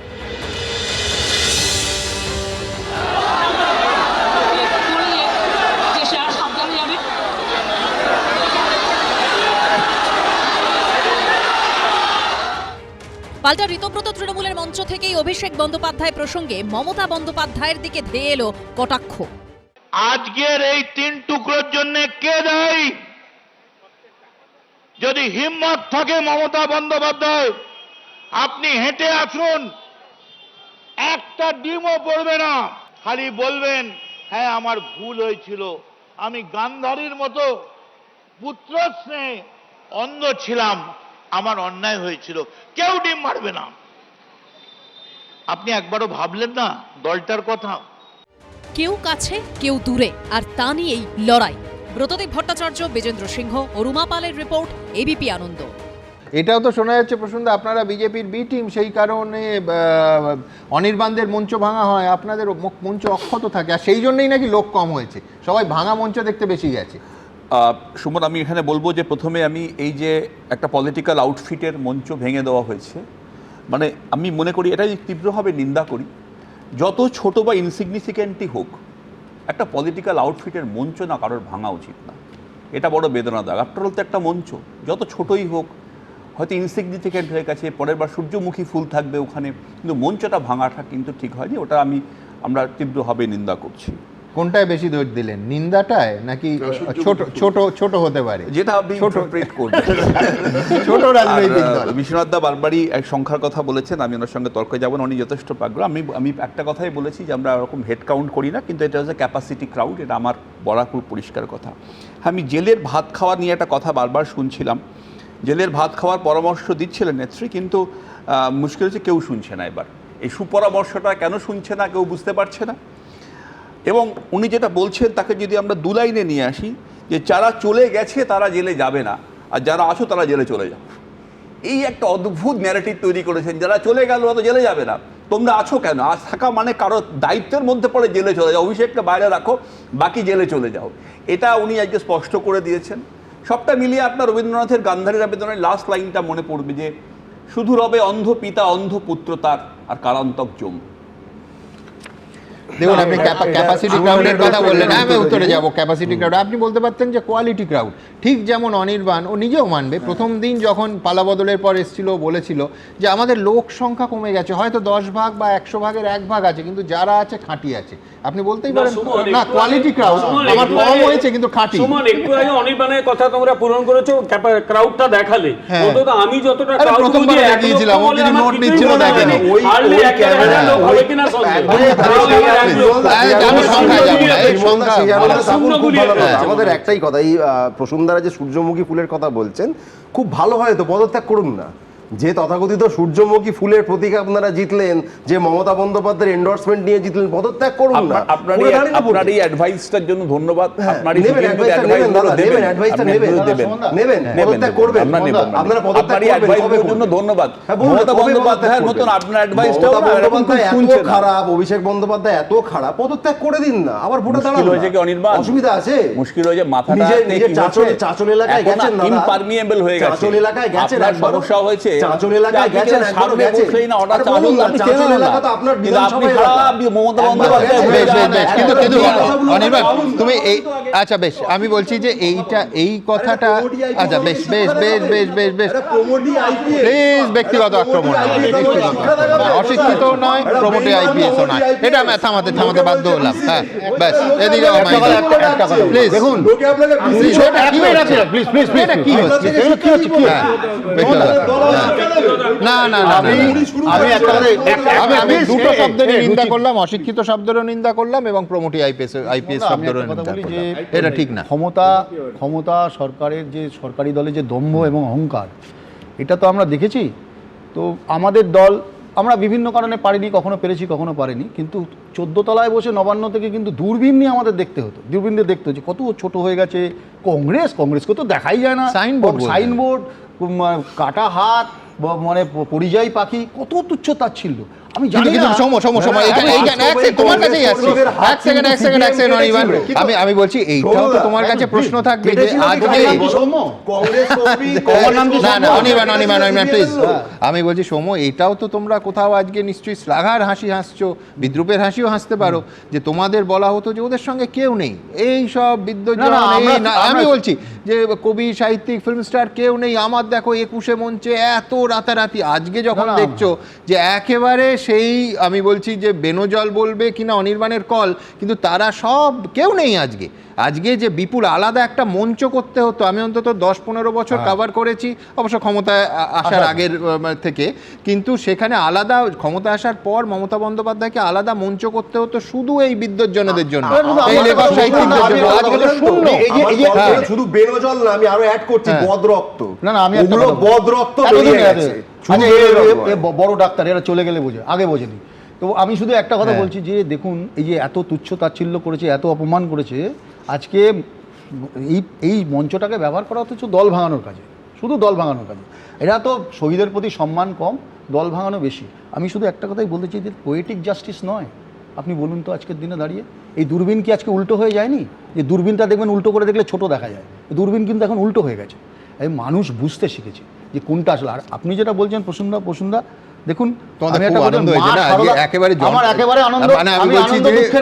পাল্টা ঋতব্রত তৃণমূলের মঞ্চ থেকেই অভিষেক বন্দ্যোপাধ্যায় প্রসঙ্গে মমতা বন্দ্যোপাধ্যায়ের দিকে ধেয়ে এলো কটাক্ষ। আজকের এই 3 টুকরোর জন্য কে দায়ী? যদি হিম্মত থাকে মমতা বন্দ্যোপাধ্যায়, আপনি হেঁটে আসুন, একটা ডিমও পড়বে না, খালি বলবেন হ্যাঁ আমার ভুল হয়েছিল, আমি গান্ধারীর মতো পুত্র স্নেহে অন্ধ ছিলাম, আমার অন্যায় হয়েছিল, কেউ ডিম মারবে না। আপনি একবারও ভাবলেন না দলটার কথা? কেউ কাছে কেউ দূরে, আর তা নিয়েই লড়াই। ব্রতদীপ ভট্টাচার্য, বিজেন্দ্র সিংহ ও রুমা পালের রিপোর্ট, এবিপি আনন্দ। এটাও তো শোনা যাচ্ছে প্রসন্ন আপনারা বিজেপির বি টিম, সেই কারণে অনির্বাণদের মঞ্চ ভাঙা হয়, আপনাদের মঞ্চ অক্ষত থাকে, আর সেই জন্যই নাকি লোক কম হয়েছে, সবাই ভাঙা মঞ্চ দেখতে বেশি গেছে। সুমন, আমি এখানে বলবো যে প্রথমে আমি এই যে একটা পলিটিক্যাল আউটফিটের মঞ্চ ভেঙে দেওয়া হয়েছে, মানে আমি মনে করি এটাই তীব্রভাবে নিন্দা করি। যত ছোট বা ইনসিগনিফিকেন্টই হোক, একটা পলিটিক্যাল আউটফিটের মঞ্চ না কারোর ভাঙা উচিত না, এটা বড় বেদনাদায়ক। আফটার অল তো একটা মঞ্চ যত ছোটই হোক, হয়তো ইনসিগনিফিকেন্ট হয়ে গেছে, পরের বার সূর্যমুখী ফুল থাকবে ওখানে, কিন্তু মঞ্চটা ভাঙাটা কিন্তু ঠিক হয়নি, ওটা আমরা তীব্রভাবে নিন্দা করছি। কোনটায় বেশি দোষ দিলেন, নিন্দাটায় নাকি ছোট ছোট ছোট হতে পারে যেটা আপনি ইন্টারপ্রেট করবেন? ছোট রাজনৈতিক দল। বিশ্বনাথ দা বারবারই এক সংখ্যার কথা বলেছেন, আমি ওনার সঙ্গে তর্কে যাব না, উনি যথেষ্ট পাগ্র। আমি একটা কথাই বলেছি যে আমরা ওরকম হেড কাউন্ট করি না, কিন্তু এটা হচ্ছে ক্যাপাসিটি ক্রাউড, এটা আমার বলা খুব পরিষ্কার কথা। আমি জেলের ভাত খাওয়া নিয়ে একটা কথা বারবার শুনছিলাম, জেলের ভাত খাওয়ার পরামর্শ দিচ্ছিলেন নেত্রী, কিন্তু মুশকিল হচ্ছে কেউ শুনছে না। এবার এই সুপরামর্শটা কেন শুনছে না কেউ বুঝতে পারছে না। এবং উনি যেটা বলছেন তাকে যদি আমরা দু লাইনে নিয়ে আসি, যে যারা চলে গেছে তারা জেলে যাবে না, আর যারা আছো তারা জেলে চলে যাও, এই একটা অদ্ভুত ন্যারেটিভ তৈরি করেছেন। যারা চলে গেল তো জেলে যাবে না, তোমরা আছো কেন? আজ থাকা মানে কারো দায়িত্বের মধ্যে পড়ে জেলে চলে যাও, অভিষেকটা বাইরে রাখো, বাকি জেলে চলে যাও, এটা উনি আজকে স্পষ্ট করে দিয়েছেন। সবটা মিলিয়ে আপনার রবীন্দ্রনাথের গান্ধারীর আবেদনের লাস্ট লাইনটা মনে পড়বে, যে শুধু রবে অন্ধ পিতা অন্ধ পুত্র তার, আর কালান্তক জম। দেখুন, আপনি ক্যাপাসিটি ক্রাউডের কথা বললেন, আমি উত্তরে যাব। ক্যাপাসিটি ক্রাউড আপনি বলতে পারতেন যে কোয়ালিটি ক্রাউড, ঠিক যেমন অনির্বাণ ও নিজেও মানবে, প্রথম দিন যখন পালাবদলের পর এসেছিল বলেছিল যে আমাদের লোক সংখ্যা কমে গেছে, হয়তো 10 ভাগ বা 100 ভাগের 1 ভাগ আছে, কিন্তু যারা আছে খাঁটি আছে। আপনি বলতেই পারেন না কোয়ালিটি ক্রাউড আমার কম হয়েছে কিন্তু খাঁটি। সুমন, একটু আগে অনির্বাণের কথা তোমরা পূরণ করেছো, ক্রাউডটা দেখালে, অন্তত আমি যতটা ক্রাউড দিয়ে গিয়েছিলাম, ও কিছু নোট নিচ্ছিল দেখেন, ওই ক্যামেরা লোক হবে কিনা সন্দেহ। আমাদের একটাই কথা, এই প্রসূনদারা যে সূর্যমুখী ফুলের কথা বলছেন, খুব ভালো হয় তো পদত্যাগ করুন না। যে তথাকথিত সূর্যমুখী ফুলের প্রতীক আপনারা জিতলেন, যে মমতা বন্দ্যোপাধ্যায়ের এন্ডোর্সমেন্ট নিয়ে জিতলেন, পদত্যাগ করুন না। আপনার এই অ্যাডভাইসটার জন্য ধন্যবাদ। পদত্যাগ করবেন, আপনারা পদত্যাগ জন্য ধন্যবাদ। মমতা বন্দ্যোপাধ্যায়ের মতন আপনার অ্যাডভাইসটাও এত খারাপ, অভিষেক বন্দ্যোপাধ্যায় এত খারাপ, পদত্যাগ করে দিন না, আবার ভোটে দাঁড়ান। হয়েছে কি অনির্বাণ, অসুবিধা আছে? মুশকিল হয়েছে মাথাটা নিজের চাচল এলাকায় গেছেন, ইমপারমিয়েবল হয়ে গেছে, চাচল এলাকায় গেছেন, সমস্যা হয়েছে, চাচল এলাকায় গেছেন, একবারও গেছেন। চাচল এলাকা তো আপনার বিধানসভায় মমতা বন্দ্যোপাধ্যায়। কিন্তু অনির্বাণ তুমি এই, আচ্ছা বেশ, আমি বলছি যে এই কথাটা, আচ্ছা বেশ বেশ বেশ বেশ বেশ বেশ প্লিজ, ব্যক্তিগত আক্রমণ অশিক্ষিত নয়, প্রমোটে আইপিএসও নয়, এটা আমি থামাতে বাধ্য হলাম। হ্যাঁ ব্যাস, এদিকে প্লিজ দেখুন, না না না, আমি দুটো শব্দেরই নিন্দা করলাম, অশিক্ষিত শব্দেরও নিন্দা করলাম এবং প্রমোটি আইপিএস শব্দেরও নিন্দা করলাম, এটা ঠিক না। ক্ষমতা সরকারের যে সরকারি দলে যে দম্ভ এবং অহংকার, এটা তো আমরা দেখেছি। তো আমাদের দল, আমরা বিভিন্ন কারণে পারিনি, কখনো পেরেছি কখনো পারিনি, কিন্তু 14 তলায় বসে নবান্ন থেকে কিন্তু দূরবীন নিয়ে আমাদের দেখতে হতো, দূরবীন দিয়ে দেখতে হচ্ছে কত ছোট হয়ে গেছে কংগ্রেসকে তো দেখাই যায় না, সাইনবোর্ড, কাটা হাত, মানে পরিযায়ী পাখি, কত তুচ্ছ তাচ্ছিল্য। আমি জানি না, আমি বলছি এইটাও তো তোমার কাছে প্রশ্ন থাকবে যে আজকে, আমি বলছি সৌম্য, এটাও তো তোমরা কোথাও আজকে নিশ্চয়ই শ্লাঘার হাসি হাসছো, বিদ্রুপের হাসিও হাসতে পারো, যে তোমাদের বলা হতো যে ওদের সঙ্গে কেউ নেই, এই সব বিদ্যুৎ, আমি বলছি যে কবি, সাহিত্যিক, ফিল্ম স্টার কেউ নেই, আমার দেখো 21 মঞ্চে এত রাতারাতি, আজকে যখন দেখছো যে একেবারে সেই, আমি বলছি যে বেনজল বলবে কিনা অনির্বাণের কল, কিন্তু তারা সব কেউ নেই আজকে। আজকে যে বিপুল আলাদা একটা মঞ্চ করতে হতো, আমি অন্তত 10-15 বছর কভার করেছি, অবশ্য ক্ষমতায় আসার আগের থেকে, কিন্তু সেখানে আলাদা ক্ষমতা আসার পর মমতা বন্দ্যোপাধ্যায়কে আলাদা মঞ্চ করতে হতো শুধু এই বিদ্যুৎজনদের জন্য, এই লেখক সাহিত্যিকদের জন্য। আজকে তো শূন্য, শুধু বেনজল না, আমি আরো অ্যাড করছি বদরক্ত। না আমি বদরক্ত বেরিয়ে গেছে, বড় ডাক্তার, এরা চলে গেলে বোঝে, আগে বোঝেনি। তো আমি শুধু একটা কথা বলছি যে দেখুন, এই যে এত তুচ্ছ তাচ্ছিল্য করেছে, এত অপমান করেছে, আজকে এই মঞ্চটাকে ব্যবহার করা হচ্ছে দল ভাঙানোর কাজে, শুধু দল ভাঙানোর কাজে। এরা তো শহীদের প্রতি সম্মান কম, দল ভাঙানো বেশি। আমি শুধু একটা কথাই বলতে চাই যে পোয়েটিক জাস্টিস নয়। আপনি বলুন তো আজকের দিনে দাঁড়িয়ে এই দূরবীন কি আজকে উল্টো হয়ে যায়নি? যে দূরবীনটা দেখবেন উল্টো করে দেখলে ছোট দেখা যায়, দূরবীন কিন্তু এখন উল্টো হয়ে গেছে। এই মানুষ বুঝতে শিখেছে যে কোনটা আসলে। আর আপনি যেটা বলছেন প্রসূনদা দেখুন,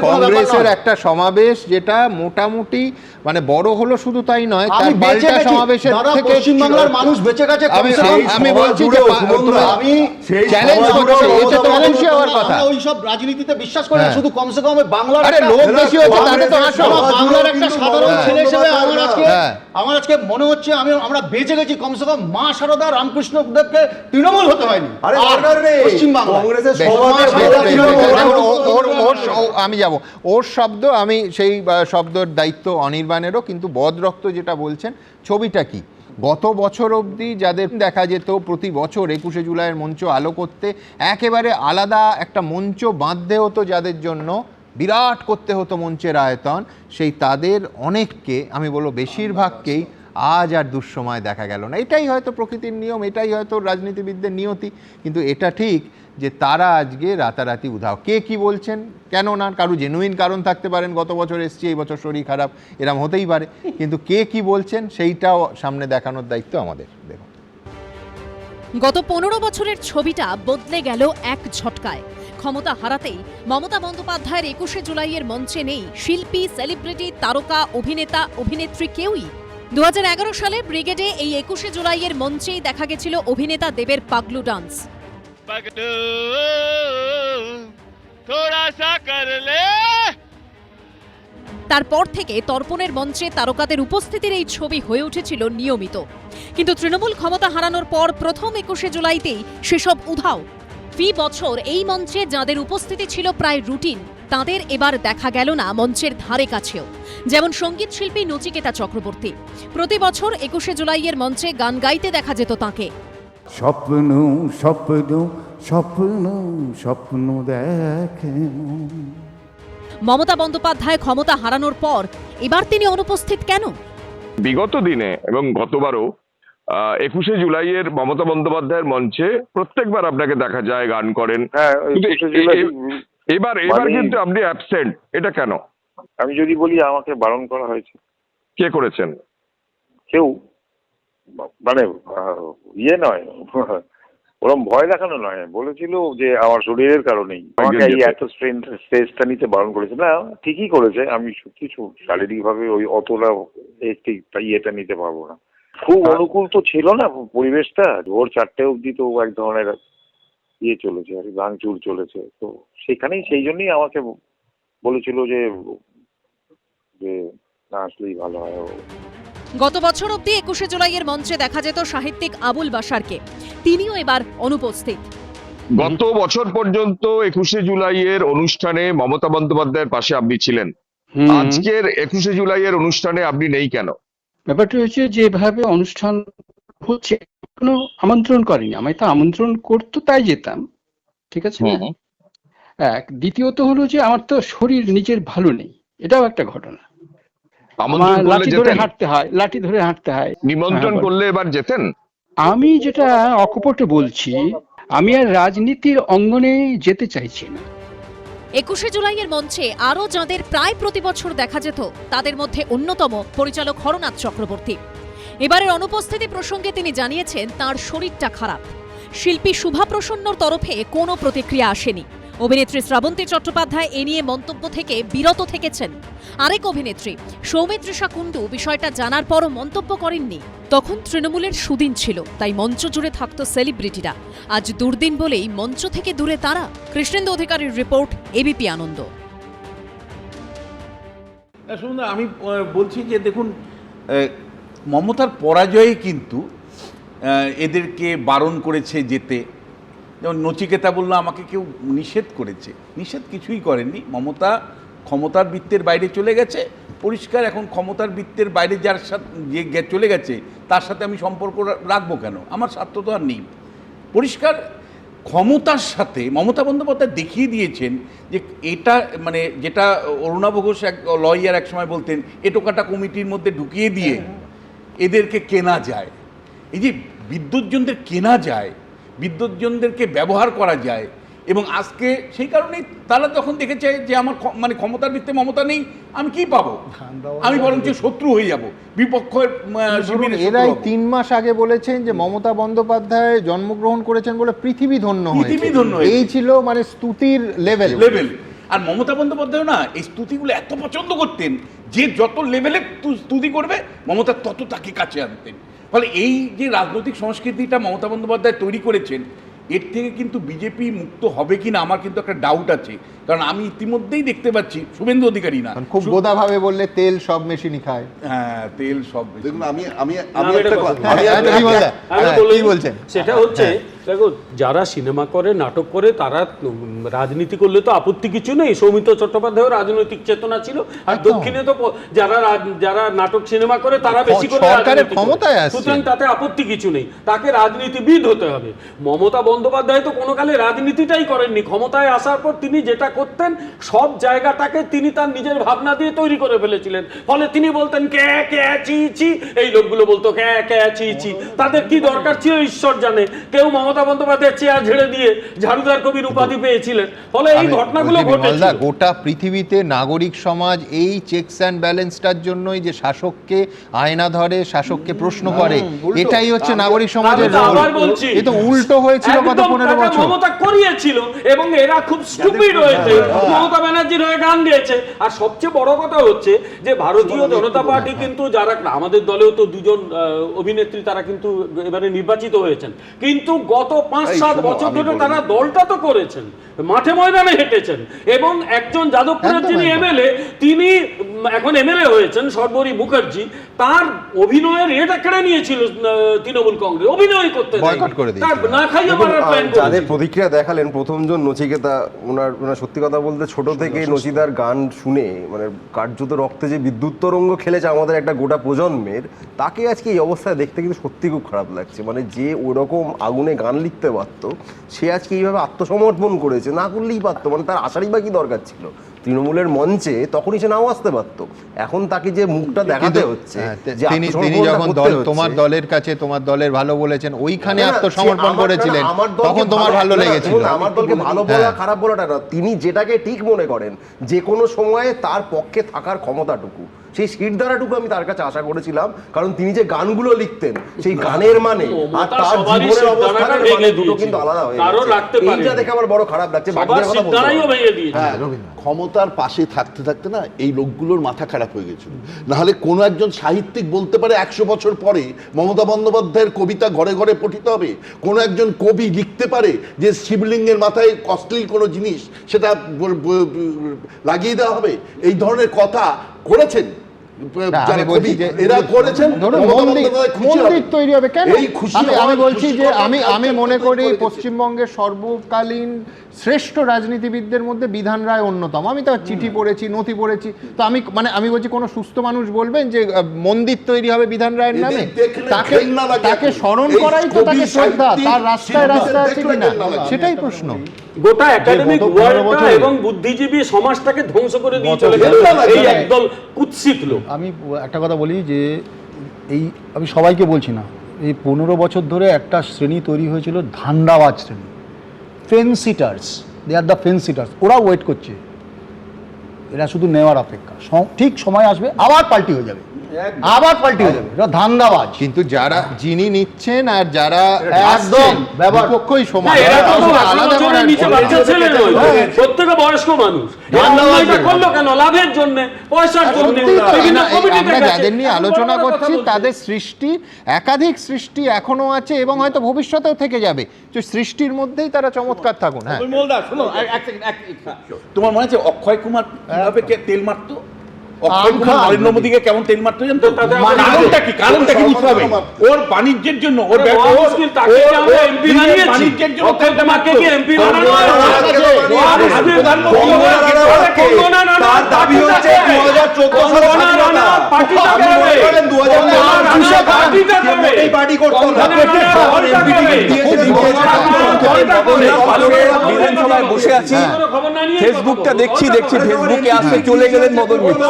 কংগ্রেসের একটা সমাবেশ যেটা মোটামুটি মানে বড় হলো শুধু তাই নয়, তার পাল্টা সমাবেশের থেকে পশ্চিমবাংলার মানুষ বেঁচে গেছে। আমি বলছি যে আমি চ্যালেঞ্জ করছি, এটা তো খুশি হওয়ার কথা। ওই সব রাজনীতিতে বিশ্বাস করি না, শুধু কমসে কম বাংলার আরে লোক বেশি হচ্ছে তাতে তো আসো। বাংলার একটা সাধারণ ছেলে হিসেবে আমার আজকে মনে হচ্ছে আমরা বেঁচে গেছি। কমসে কম মা শারদা রামকৃষ্ণ দেবকে তৃণমূল হতে হয়নি। আমি যাব ওর শব্দ, আমি সেই শব্দের দায়িত্ব অনির্বাণেরও। কিন্তু বদরক্ত যেটা বলছেন, ছবিটা কি গত বছর অবধি যাদের দেখা যেত প্রতি বছর 21শে জুলাইয়ের মঞ্চ আলো করতে, একেবারে আলাদা একটা মঞ্চ বাঁধতে হতো, যাদের জন্য বিরাট করতে হতো মঞ্চের আয়তন, সেই তাদের অনেককে, আমি বলবো বেশিরভাগকেই আজ আর দুঃসময় দেখা গেল না। এটাই হয়তো প্রকৃতির নিয়ম, এটাই হয়তো রাজনীতিবিদদের নিয়তি। কিন্তু এটা ঠিক যে তারা আজকে রাতারাতি উধাও। কে কি বলছেন, কেন না, কারো জেনুইন কারণ থাকতে পারেন, গত বছর এসছি এই বছর শরীর খারাপ, এরম হতেই পারে। কিন্তু কে কি বলছেন সেইটাও সামনে দেখানোর দায়িত্ব আমাদের। দেখুন, গত 15 বছরের ছবিটা বদলে গেল এক ঝটকায়। ক্ষমতা হারাতেই মমতা বন্দ্যোপাধ্যায়ের 21শে জুলাইয়ের মঞ্চে নেই শিল্পী, সেলিব্রিটি, তারকা, অভিনেতা, অভিনেত্রী কেউই। 2011 সালে ব্রিগেডে এই 21শে জুলাইয়ের মঞ্চেই দেখা গেছিল অভিনেতা দেবের পাগলু ডান্স। তারপর থেকে তর্পণের মঞ্চে তারকাদের উপস্থিতির এই ছবি হয়ে উঠেছিল নিয়মিত। কিন্তু তৃণমূল ক্ষমতা হারানোর পর প্রথম 21শে জুলাইতেই সেসব উধাও। ফি বছর এই মঞ্চে যাদের উপস্থিতি ছিল প্রায় রুটিন, তাদের এবার দেখা গেল না মঞ্চের ধারে কাছেও। যেমন সঙ্গীত শিল্পী নচিকেতা চক্রবর্তী। প্রতি বছর 21শে জুলাইয়ের মঞ্চে গান গাইতে দেখা যেত তাঁকে। স্বপ্ন স্বপ্ন স্বপ্ন স্বপ্ন দেখে। মমতা বন্দ্যোপাধ্যায় ক্ষমতা হারানোর পর এবার তিনি অনুপস্থিত কেন? বিগত দিনে এবং গতবারও 21শে জুলাইয়ের মমতা বন্দ্যোপাধ্যায়ের মঞ্চে প্রত্যেকবার আপনাকে দেখা যায় গান করেন। এবার কিন্তু আপনি অ্যাবসেন্ট, এটা কেন? আমি যদি বলি আমাকে বারণ করা হয়েছে। কে করেছেন? কেউ, মানে নয়, ওরকম ভয় দেখানো নয়, বলেছিল যে আমার শরীরের কারণেই আমাকে এই এত স্ট্রেসটা নিতে বারণ করেছে। না, ঠিকই করেছে। আমি কিছু শারীরিক ভাবে ওই অতটা ইয়েটা নিতে পারবো না। খুব অনুকূল তো ছিল না পরিবেশটা। ভোর 4টে অবধি তো এক ধরনের চলেছে আর ভাঙচুর চলেছে। তো সেখানেই সেই জন্যই আমাকে বলেছিল যে না আসলেই ভালো হয়। গত বছর অবধি 21শে জুলাইয়ের মঞ্চে দেখা যেত সাহিত্যিক আবুল বাশারকে, তিনিও এবার অনুপস্থিত। গত বছর পর্যন্ত 21শে জুলাইয়ের অনুষ্ঠানে মমতা বন্দ্যোপাধ্যায়ের পাশে আপনি ছিলেন, আজকের 21শে জুলাইয়ের অনুষ্ঠানে আপনি নেই কেন? ব্যাপারটা হচ্ছে যেভাবে অনুষ্ঠান হচ্ছে, কোনো আমন্ত্রণ করেনি, আমায় তো আমন্ত্রণ করতো তাই যেতাম, ঠিক আছে। এক, দ্বিতীয়ত হলো যে আমার তো শরীর নিজের ভালো নেই, এটাও একটা ঘটনা। লাঠি ধরে হাঁটতে হয়। নিমন্ত্রণ করলে এবার যেতেন? আমি যেটা অকপটে বলছি, আমি আর রাজনীতির অঙ্গনে যেতে চাইছি না। 21শে জুলাইয়ের মঞ্চে আরও যাদের প্রায় প্রতি বছর দেখা যেত, তাদের মধ্যে অন্যতম পরিচালক হরনাথ চক্রবর্তী। এবারের অনুপস্থিতি প্রসঙ্গে তিনি জানিয়েছেন তার শরীরটা খারাপ। শিল্পী শুভা প্রসন্নর তরফে কোনো প্রতিক্রিয়া আসেনি। অভিনেত্রী শ্রাবন্তী চট্টোপাধ্যায় এ নিয়ে মন্তব্য থেকে বিরত থেকেছেন। আরেক অভিনেত্রী সৌমিত্রিষা কুণ্ডু বিষয়টা জানার পরও মন্তব্য করেননি। তখন তৃণমূলের সুদিন ছিল, তাই মঞ্চ জুড়ে থাকতো সেলিব্রিটিরা। আজ দুর্দিন বলেই মঞ্চ থেকে দূরে তারা। কৃষ্ণেন্দু অধিকারীর রিপোর্ট, এবিপি আনন্দ। শুনুন, আমি বলছি যে দেখুন, মমতার পরাজয়ে কিন্তু এদেরকে বারণ করেছে যেতে। যেমন নচিকেতা বললো আমাকে কেউ নিষেধ করেছে, নিষেধ কিছুই করেননি। মমতা ক্ষমতার বৃত্তের বাইরে চলে গেছে, পরিষ্কার। এখন ক্ষমতার বৃত্তের বাইরে যার সাথে যে চলে গেছে তার সাথে আমি সম্পর্ক রাখবো কেন? আমার স্বার্থ তো আর নেই, পরিষ্কার। ক্ষমতার সাথে মমতা বন্দ্যোপাধ্যায় দেখিয়ে দিয়েছেন যে এটা মানে যেটা অরুণাভ ঘোষ এক লয়ার এক সময় বলতেন এটোকাটা কমিটির মধ্যে ঢুকিয়ে দিয়ে এদেরকে কেনা যায়। এই যে বিদ্যুৎজনদের কেনা যায়, বিদ্যুৎজনদেরকে ব্যবহার করা যায়, এবং আজকে সেই কারণেই তারা যখন দেখেছে যে আমার মানে ক্ষমতার ভিত্তিতে মমতা নেই, আমি কি পাবো, আমি বরঞ্চ শত্রু হয়ে যাব, বিপক্ষের শিবিরের শত্রু এরাই হব। 3 মাস আগে বলেছেন যে মমতা বন্দ্যোপাধ্যায় জন্মগ্রহণ করেছেন বলে পৃথিবী ধন্য হয়েছে। এই ছিল মানে স্তুতির লেভেল। আর মমতা বন্দ্যোপাধ্যায় না এই স্তুতিগুলো এত পছন্দ করতেন যে যত লেভেলে স্তুতি করবে মমতা তত তাকে কাছে আনতেন। ফলে এই যে রাজনৈতিক সংস্কৃতিটা মমতা বন্দ্যোপাধ্যায় তৈরি করেছেন, এর থেকে কিন্তু বিজেপি মুক্ত হবে কিনা আমার কিন্তু একটা ডাউট আছে। কারণ আমি ইতিমধ্যেই দেখতে পাচ্ছি শুভেন্দু অধিকারী না, খুব বোধাভাবে বললে তেল সব মেশিনই খায়। হ্যাঁ, তেল সব। দেখুন আমি বলছেন সেটা হচ্ছে দেখো, যারা সিনেমা করে নাটক করে তারা রাজনীতি করলে তো আপত্তি কিছু নেই। সৌমিত্র চট্টোপাধ্যায়ের রাজনৈতিক চেতনা ছিল, আর দক্ষিণে তো যারা নাটক সিনেমা করে তারা বেশি করে ক্ষমতায় আছে, সুতরাং তাতে আপত্তি কিছু নেই। তাকে রাজনীতিবিদ হতে হবে। মমতা বন্দ্যোপাধ্যায় তো কোনো কালে রাজনীতিটাই করেননি। ক্ষমতায় আসার পর তিনি যেটা করতেন সব জায়গাটাকে তিনি তার নিজের ভাবনা দিয়ে তৈরি করে ফেলেছিলেন। ফলে তিনি বলতেন কে কে চি চি, এই লোকগুলো বলতো কে কে চি চি। তাদের কি দরকার ছিল ঈশ্বর জানে। কেউ মমতা বন্দ্যোপাধ্যায় চেয়ার ঝেড়ে দিয়ে ঝাড়ুদার কবির উপাধি পেয়েছিলেন। ফলে এই ঘটনাগুলো ঘটেছিল। গোটা পৃথিবীতে নাগরিক সমাজ এই চেকস অ্যান্ড ব্যালেন্সটার জন্যই যে শাসককে আয়না ধরে, শাসককে প্রশ্ন করে, এটাই হচ্ছে নাগরিক সমাজের রোল। এ তো উল্টো হয়েছিল গত 15 বছর। মমতা করিয়েছিল এবং এরা খুব স্টুপিড হয়েছে, মমতা ব্যানার্জির হয়ে গান গেয়েছে। আর সবচেয়ে বড় কথা হচ্ছে যে ভারতীয় জনতা পার্টি কিন্তু যারা আমাদের দলেও তো 2 জন অভিনেত্রী তারা কিন্তু এবারে নির্বাচিত হয়েছেন, কিন্তু গত 5-7 বছর ধরে তারা দলটা তো করেছেন, মাঠে ময়দানে হেঁটেছেন। এবং একজন যাদবপুরের যিনি এমএলএ, তিনি এখন এমএলএ হয়েছেন, সর্বরী মুখার্জি, তার অভিনয়ের এটা কেড়ে নিয়েছিল তৃণমূল কংগ্রেস, অভিনয় করতে না খাইয়ে মারার প্ল্যান করেছে। যাদের প্রতিক্রিয়া দেখালেন প্রথমজন নচিকেতা, ওনার সত্যি কথা বলতে ছোট থেকে নচিদার গান শুনে মানে কার্যত রক্তে যে বিদ্যুৎ তরঙ্গ খেলেছে আমাদের একটা গোটা প্রজন্মের, তাকে আজকে এই অবস্থায় দেখতে কিন্তু সত্যি খুব খারাপ লাগছে। মানে যে ওরকম আগুনে গান লিখতে পারতো, সে আজকে এইভাবে আত্মসমর্পণ করেছে, না করলেই পারতো, মানে তার আসারই বা কি দরকার ছিল তৃণমূলের মঞ্চে, তখনই সে নাও আসতে পারতো। এখন তাকে যে মুখটা দেখাতে হচ্ছে, তিনি যখন তোমার দলের কাছে তোমার দলের ভালো বলেছেন, ওইখানে আত্মসমর্পণ করেছিলেন, তখন তোমার ভালো লেগেছিল। আমার দলকে ভালো বলা খারাপ বলাটা না, তিনি যেটাকে ঠিক মনে করেন যে কোনো সময়ে তার পক্ষে থাকার ক্ষমতাটুকু, সেই শিরদাঁড়াটুকু আমি তার কাছে আশা করেছিলাম। কারণ তিনি যে গানগুলো লিখতেন, সেই গানের মানে আর তার জীবনের অবস্থানের মানে দুটো কিন্তু আলাদা হয়ে গেছে। এইটা দেখে আমার বড় খারাপ লাগছে। হ্যাঁ, ক্ষমতার পাশে থাকতে থাকতে না এই লোকগুলোর মাথা খারাপ হয়ে গেছিল। নাহলে কোনো একজন সাহিত্যিক বলতে পারে 100 বছর পরে মমতা বন্দ্যোপাধ্যায়ের কবিতা ঘরে ঘরে পঠিত হবে। কোনো একজন কবি লিখতে পারে যে শিবলিঙ্গের মাথায় অশ্লীল কোনো জিনিস সেটা লাগিয়ে দেওয়া হবে। এই ধরনের কথা করেছেন আমি মনে করি পশ্চিমবঙ্গের সর্বকালীন শ্রেষ্ঠ রাজনীতিবিদদের মধ্যে বিধান রায় অন্যতম। আমি তো চিঠি পড়েছি, নথি পড়েছি, তো আমি বলছি কোনো সুস্থ মানুষ বলবেন যে মন্দির তৈরি হবে বিধান রায়ের নামে? তাকে স্মরণ করাই তো তাকে শ্রদ্ধা। তার রাস্তায় রাস্তা আছে কিনা সেটাই প্রশ্ন। গোটা একাডেমিক ওয়ার্ল্ডটা এবং বুদ্ধিজীবী সমাজটাকে ধ্বংস করে দিয়ে চলে গেল এই একদল কুৎসিত লোক। আমি একটা কথা বলি যে আমি সবাইকে বলছি না, এই 15 বছর ধরে একটা শ্রেণী তৈরি হয়েছিল, ধান্দাবাজ শ্রেণী, ফেন্সিটার্স। দে আর দ্য ফেন্সিটার্স। ওরা ওয়েট করছে, এরা শুধু নেওয়ার অপেক্ষা। ঠিক সময় আসবে আবার পাল্টি হয়ে যাবে, আবার পাল্টি হয়ে যাবে। ধান্দাবাজ। কিন্তু যিনি নিচ্ছেন আর যারা একদম বিপক্ষই সমান, প্রত্যেকটা বয়স্ক মানুষ করলো কেন? লাভের জন্য, পয়সার জন্য। আমরা যাদের নিয়ে আলোচনা করছি তাদের সৃষ্টি, একাধিক সৃষ্টি এখনো আছে এবং হয়তো ভবিষ্যতেও থেকে যাবে। যে সৃষ্টির মধ্যেই তারা চমৎকার থাকুন। হ্যাঁ, তোমার মনে আছে অক্ষয় কুমার কিভাবে তেল মারতো? অক্ষয় কুমার নরেন্দ্র মোদীকে কেমন তেল মারতে জানতো? কারণটা কি বুঝতে হবে? ওর বাণিজ্যের জন্য, ওর বাণিজ্যের জন্য তার দাবি হচ্ছে 2014 সালে পার্টি করতো না। বিধানসভায় বসে আছি, ফেসবুকটা দেখছি ফেসবুকে আসতে চলে গেলেন মদন মিত্র।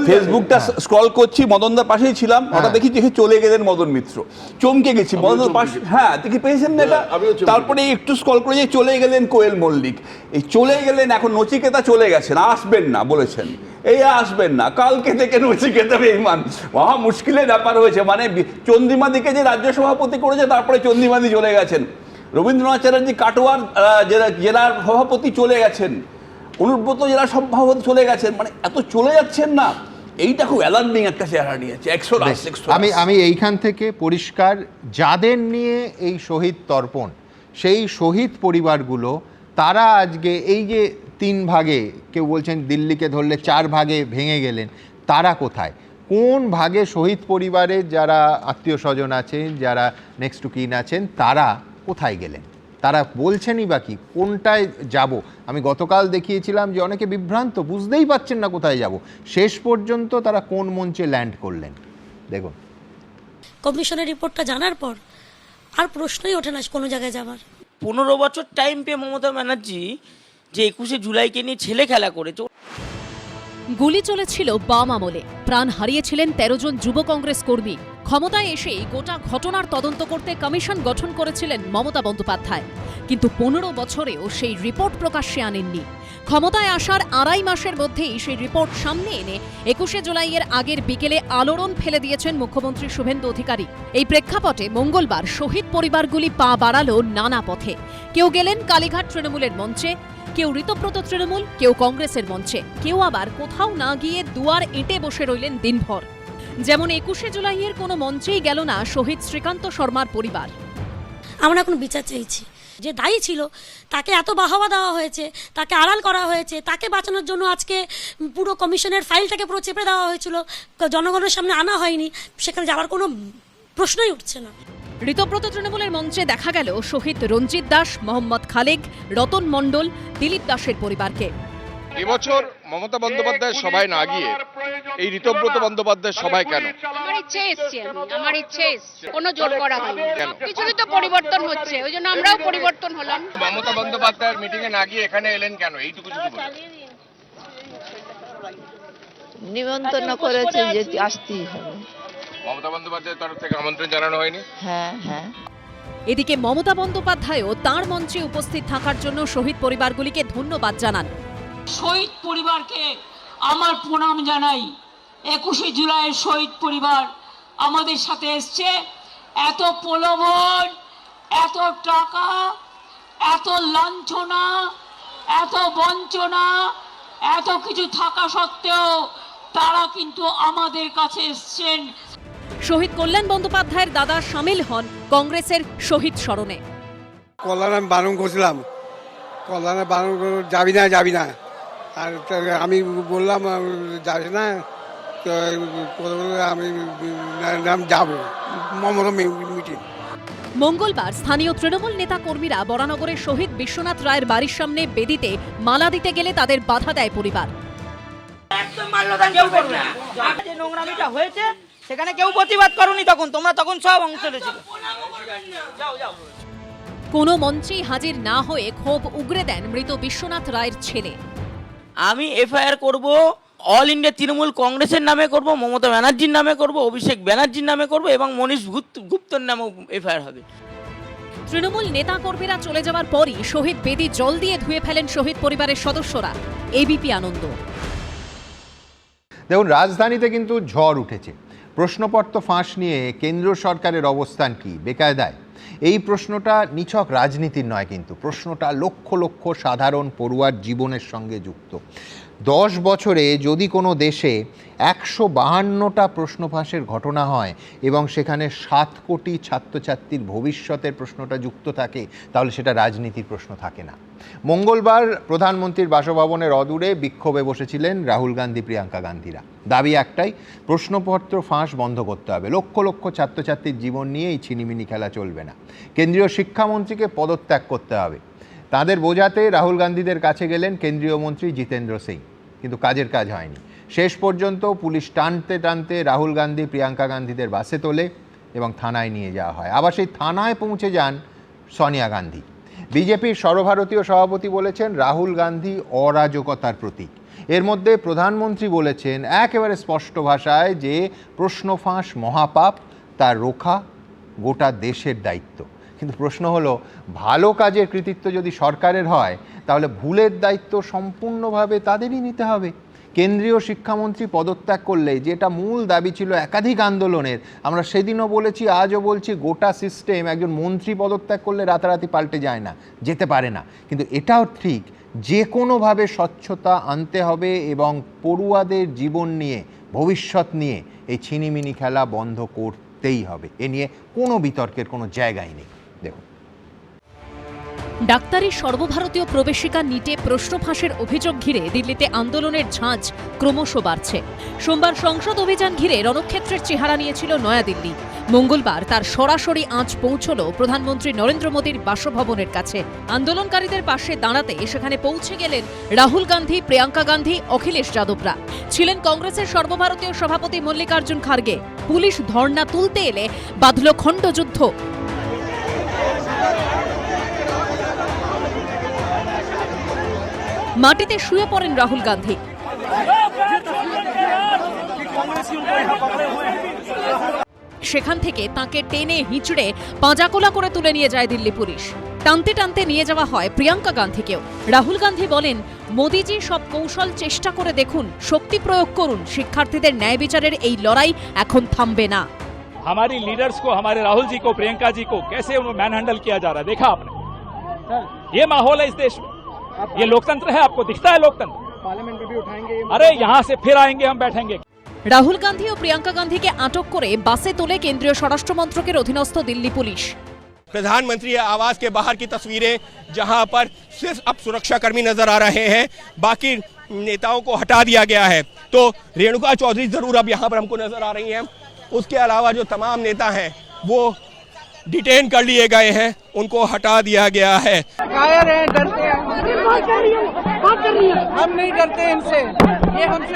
ফেসবুকটা স্ক্রল করছি, মদনদার পাশেই ছিলাম, হঠাৎ দেখি যে চলে গেলেন মদন মিত্র। চমকে গেছি, মদনদার পাশে, হ্যাঁ দেখি পেয়েছেন না এটা। তারপরে একটু স্ক্রল করে যে চলে গেলেন কোয়েল মল্লিক। এই চলে গেলেন, এখন নচিকেতা চলে গেছেন, আসবেন না বলেছেন, এই আসবেন না, কালকে থেকে নচিকেতা বেঈমান। মহা মুশকিলের ব্যাপার হয়েছে, মানে চন্দ্রিমাদিকে যে রাজ্য সভাপতি করেছে, তারপরে চন্দ্রিমাদি চলে গেছেন, রবীন্দ্রনাথ চ্যাটার্জি কাটোয়ার জেলার সভাপতি চলে গেছেন, অনুব্রত জেলার সভাপতি চলে গেছেন, মানে এত চলে যাচ্ছেন না, এইটা খুব অ্যালার্মিং একটা চেহারা নিয়েছে। আমি এইখান থেকে পরিষ্কার, যাদের নিয়ে এই শহীদ তর্পণ, সেই শহীদ পরিবারগুলো, তারা আজকে এই যে 3 ভাগে, কেউ বলছেন দিল্লিকে ধরলে 4 ভাগে ভেঙে গেলেন, তারা কোথায়? কোন ভাগে শহীদ পরিবারের যারা আত্মীয় স্বজন আছেন, যারা নেক্সট টু কিন আছেন, তারা কোথায় গেলেন? তারা বলছেনই বা কি, কোনটায় যাব? আমি গতকাল দেখিয়েছিলাম যে অনেকে বিভ্রান্ত, বুঝতেই পারছেন না কোথায় যাব। শেষ পর্যন্ত তারা কোন মঞ্চে ল্যান্ড করলেন দেখুন। কমিশনের রিপোর্টটা জানার পর আর প্রশ্নই ওঠে না কোনো জায়গায় যাবার। 15 বছর টাইম পেয়ে মমতা ব্যানার্জি যে 21শে জুলাইকে নিয়ে ছেলে খেলা করেছে। গুলি চলেছিল বাম আমলে, প্রাণ হারিয়েছিলেন 13 জন যুব কংগ্রেস কর্মী। ক্ষমতায় এসেই গোটা ঘটনার তদন্ত করতে কমিশন গঠন করেছিলেন মমতা বন্দ্যোপাধ্যায়, কিন্তু 15 বছরেও সেই রিপোর্ট প্রকাশ্যে আনেননি। ক্ষমতায় আসার 2.5 মাসের মধ্যেই সেই রিপোর্ট সামনে এনে 21শে জুলাইয়ের আগের বিকেলে আলোড়ন ফেলে দিয়েছেন মুখ্যমন্ত্রী শুভেন্দু অধিকারী। এই প্রেক্ষাপটে মঙ্গলবার শহীদ পরিবারগুলি পা বাড়ালো নানা পথে। কেউ গেলেন কালীঘাট তৃণমূলের মঞ্চে, কেউ ঋতব্রত তৃণমূল, কেউ কংগ্রেসের মঞ্চে, কেউ আবার কোথাও না গিয়ে দুয়ার এঁটে বসে রইলেন দিনভর। যেমন 21শে জুলাইয়ের কোনো মঞ্চেই গেল না শহীদ শ্রীকান্ত শর্মার পরিবার। আমরা এখন বিচার চাইছি। যে দায়ী ছিল তাকে এত বাহবা দেওয়া হয়েছে, তাকে আড়াল করা হয়েছে, তাকে বাঁচানোর জন্য আজকে পুরো কমিশনের ফাইলটাকে পুরো চেপে দেওয়া হয়েছিল, জনগণের সামনে আনা হয়নি, সেখানে যাওয়ার কোনো প্রশ্নই উঠছে না। ঋতব্রত তৃণমূলের মঞ্চে দেখা গেল শহীদ রঞ্জিত দাস, মোহাম্মদ খালেক, রতন মণ্ডল, দিলীপ দাসের পরিবারকে। এবছর মমতা বন্দ্যোপাধ্যায়ের সভায় না গিয়ে এই ঋতব্রত বন্দ্যোপাধ্যায়ের সভায় কেন? আমার ইচ্ছে এসছে, আমার ইচ্ছে এসছে, কোনো জোর করা হয়নি। কিছুই তো পরিবর্তন হচ্ছে, ওই জন্য আমরাও পরিবর্তন হলাম। মমতা বন্দ্যোপাধ্যায়ের মিটিং এ না গিয়ে এখানে এলেন কেন? এইটুকু শুধু বলুন। নিমন্ত্রণ করেছে যে আসতেই হবে। মমতা বন্দ্যোপাধ্যায়ের তরফ থেকে আমন্ত্রণ জানানো হয়নি? হ্যাঁ হ্যাঁ। এদিকে মমতা বন্দ্যোপাধ্যায়ও তাঁর মঞ্চে উপস্থিত থাকার জন্য শহীদ পরিবারগুলিকে ধন্যবাদ জানান। শহীদ পরিবারকে আমার প্রণাম জানাই। 21শে জুলাইয়ের শহীদ পরিবার আমাদের সাথে এসছে। এত প্রলোভন, এত টাকা, এত লাঞ্ছনা, এত বঞ্চনা, এত কিছু থাকা সত্ত্বেও তারা কিন্তু আমাদের কাছে এসছেন। শহীদ কল্যাণ বন্দ্যোপাধ্যায়ের দাদা সামিল হন কংগ্রেসের শহীদ স্মরণে। কল্যাণ আমি বারণ করছিলাম, কল্যাণে বারণ যাবি না, আর আমি বললাম যাবি না, আমি যাবো মমতা মিটিং। মঙ্গলবার স্থানীয় তৃণমূল নেতা কর্মীরা বরানগরের শহীদ বিশ্বনাথ রায়ের বাড়ির সামনে বেদিতে মালা দিতে গেলে তাদের বাধা দেয় পরিবার। নোংরামিটা হয়েছে সেখানে কেউ প্রতিবাদ করনি, তখন সব অংশ নিয়েছিল। কোনো মঞ্চেই হাজির না হয়ে ক্ষোভ উগরে দেন মৃত বিশ্বনাথ রায়ের ছেলে। আমি এফআইআর করব, অল ইন্ডিয়া তৃণমূল কংগ্রেসের নামে করব, মমতা ব্যানার্জির নামে করব, অভিষেক ব্যানার্জির নামে করব এবং মনীষ গুপ্তর নামেও এফআইআর হবে। তৃণমূল নেতা কর্মীরা চলে যাওয়ার পরই শহীদ বেদি জল দিয়ে ধুয়ে ফেলেন শহীদ পরিবারের সদস্যরা। এবিপি আনন্দ। দেখুন, রাজধানীতে কিন্তু ঝড় উঠেছে। প্রশ্নপত্র ফাঁস নিয়ে কেন্দ্র সরকারের অবস্থান কি? বেকায়দায়। এই প্রশ্নটা নিছক রাজনীতির নয়, কিন্তু প্রশ্নটা লক্ষ লক্ষ সাধারণ পড়ুয়ার জীবনের সঙ্গে যুক্ত। 10 বছরে যদি কোনো দেশে 152টা প্রশ্ন ফাঁসের ঘটনা হয় এবং সেখানে 7 কোটি ছাত্রছাত্রীর ভবিষ্যতের প্রশ্নটা যুক্ত থাকে, তাহলে সেটা রাজনীতির প্রশ্ন থাকে না। মঙ্গলবার প্রধানমন্ত্রীর বাসভবনের অদূরে বিক্ষোভে বসেছিলেন রাহুল গান্ধী, প্রিয়াঙ্কা গান্ধীরা। দাবি একটাই, প্রশ্নপত্র ফাঁস বন্ধ করতে হবে। লক্ষ লক্ষ ছাত্রছাত্রীর জীবন নিয়ে এই ছিনিমিনি খেলা চলবে না। কেন্দ্রীয় শিক্ষামন্ত্রীকে পদত্যাগ করতে হবে। তাদের বোঝাতে রাহুল গান্ধীদের কাছে গেলেন কেন্দ্রীয় মন্ত্রী জিতেন্দ্র সিং, কিন্তু কাজের কাজ হয়নি। শেষ পর্যন্ত পুলিশ টানতে টানতে রাহুল গান্ধী, প্রিয়াঙ্কা গান্ধীদের বাসে তোলে এবং থানায় নিয়ে যাওয়া হয়। আবার সেই থানায় পৌঁছে যান সোনিয়া গান্ধী। বিজেপির সর্বভারতীয় সভাপতি বলেছেন রাহুল গান্ধী অরাজকতার প্রতীক। এর মধ্যে প্রধানমন্ত্রী বলেছেন একেবারে স্পষ্ট ভাষায় যে প্রশ্ন ফাঁস মহাপাপ, তার রোখা গোটা দেশের দায়িত্ব। কিন্তু প্রশ্ন হলো, ভালো কাজের কৃতিত্ব যদি সরকারের হয়, তাহলে ভুলের দায়িত্ব সম্পূর্ণভাবে তাদেরই নিতে হবে। কেন্দ্রীয় শিক্ষামন্ত্রী পদত্যাগ করলে, যেটা মূল দাবি ছিল একাধিক আন্দোলনের, আমরা সেদিনও বলেছি, আজও বলছি, গোটা সিস্টেম একজন মন্ত্রী পদত্যাগ করলে রাতারাতি পাল্টে যায় না, যেতে পারে না। কিন্তু এটাও ঠিক, যে কোনোভাবে স্বচ্ছতা আনতে হবে এবং পড়ুয়াদের জীবন নিয়ে, ভবিষ্যৎ নিয়ে এই ছিনিমিনি খেলা বন্ধ করতেই হবে। এ নিয়ে কোনো বিতর্কের কোনো জায়গাই নেই। দেখুন, ডাক্তারি সর্বভারতীয় প্রবেশিকা নিটে প্রশ্ন ফাঁসের অভিযোগ ঘিরে দিল্লিতে আন্দোলনের ঝাঁজ ক্রমশ বাড়ছে। সোমবার সংসদ অভিযান ঘিরে রণক্ষেত্রের চেহারা নিয়েছিল নয়াদিল্লি। মঙ্গলবার তার সরাসরি আঁচ পৌঁছল প্রধানমন্ত্রী নরেন্দ্র মোদীর বাসভবনের কাছে। আন্দোলনকারীদের পাশে দাঁড়াতে সেখানে পৌঁছে গেলেন রাহুল গান্ধী, প্রিয়াঙ্কা গান্ধী, অখিলেশ যাদবরা। ছিলেন কংগ্রেসের সর্বভারতীয় সভাপতি মল্লিকার্জুন খার্গে। পুলিশ ধর্ণা তুলতে এলে বাঁধল খণ্ডযুদ্ধ। মাটিতে শুয়ে পড়েন রাহুল গান্ধী। সেখান থেকে তাকে টেনে হিঁচড়ে পাঁজাকোলা করে তুলে নিয়ে যায় দিল্লি পুলিশ। টানতে টানতে নিয়ে যাওয়া হয় প্রিয়াঙ্কা গান্ধীকেও। রাহুল গান্ধী বলেন, মোদিজি সব কৌশল চেষ্টা করে দেখুন, শক্তি প্রয়োগ করুন, শিক্ষার্থীদের ন্যায় বিচারের এই লড়াই এখন থামবে না। हमारी लीडर्स को, हमारे राहुल जी को, प्रियंका जी को कैसे उन्हें मैन हैंडल किया जा रहा है, देखा आपने? ये माहौल है इस देश में। ये लोकतंत्र है, आपको दिखता है लोकतंत्र? पार्लियामेंट में भी उठाएंगे? अरे यहाँ से फिर आएंगे, हम बैठेंगे। রাহুল গান্ধী ও প্রিয়াঙ্কা গান্ধীকে আটক করে বাসে তোলে কেন্দ্রীয় স্বরাষ্ট্র মন্ত্রকের অধীনস্থ দিল্লি পুলিশ। प्रधानमंत्री आवास के बाहर की तस्वीरें, जहां पर सिर्फ अब सुरक्षाकर्मी नजर आ रहे हैं, बाकी नेताओं को हटा दिया गया है। तो रेणुका चौधरी जरूर अब यहाँ पर हमको नजर आ रही हैं। उसके अलावा जो तमाम नेता हैं वो डिटेन कर लिए गए हैं, उनको हटा दिया गया है। कायर हैं, डरते हैं, हम नहीं डरते इनसे, ये हमसे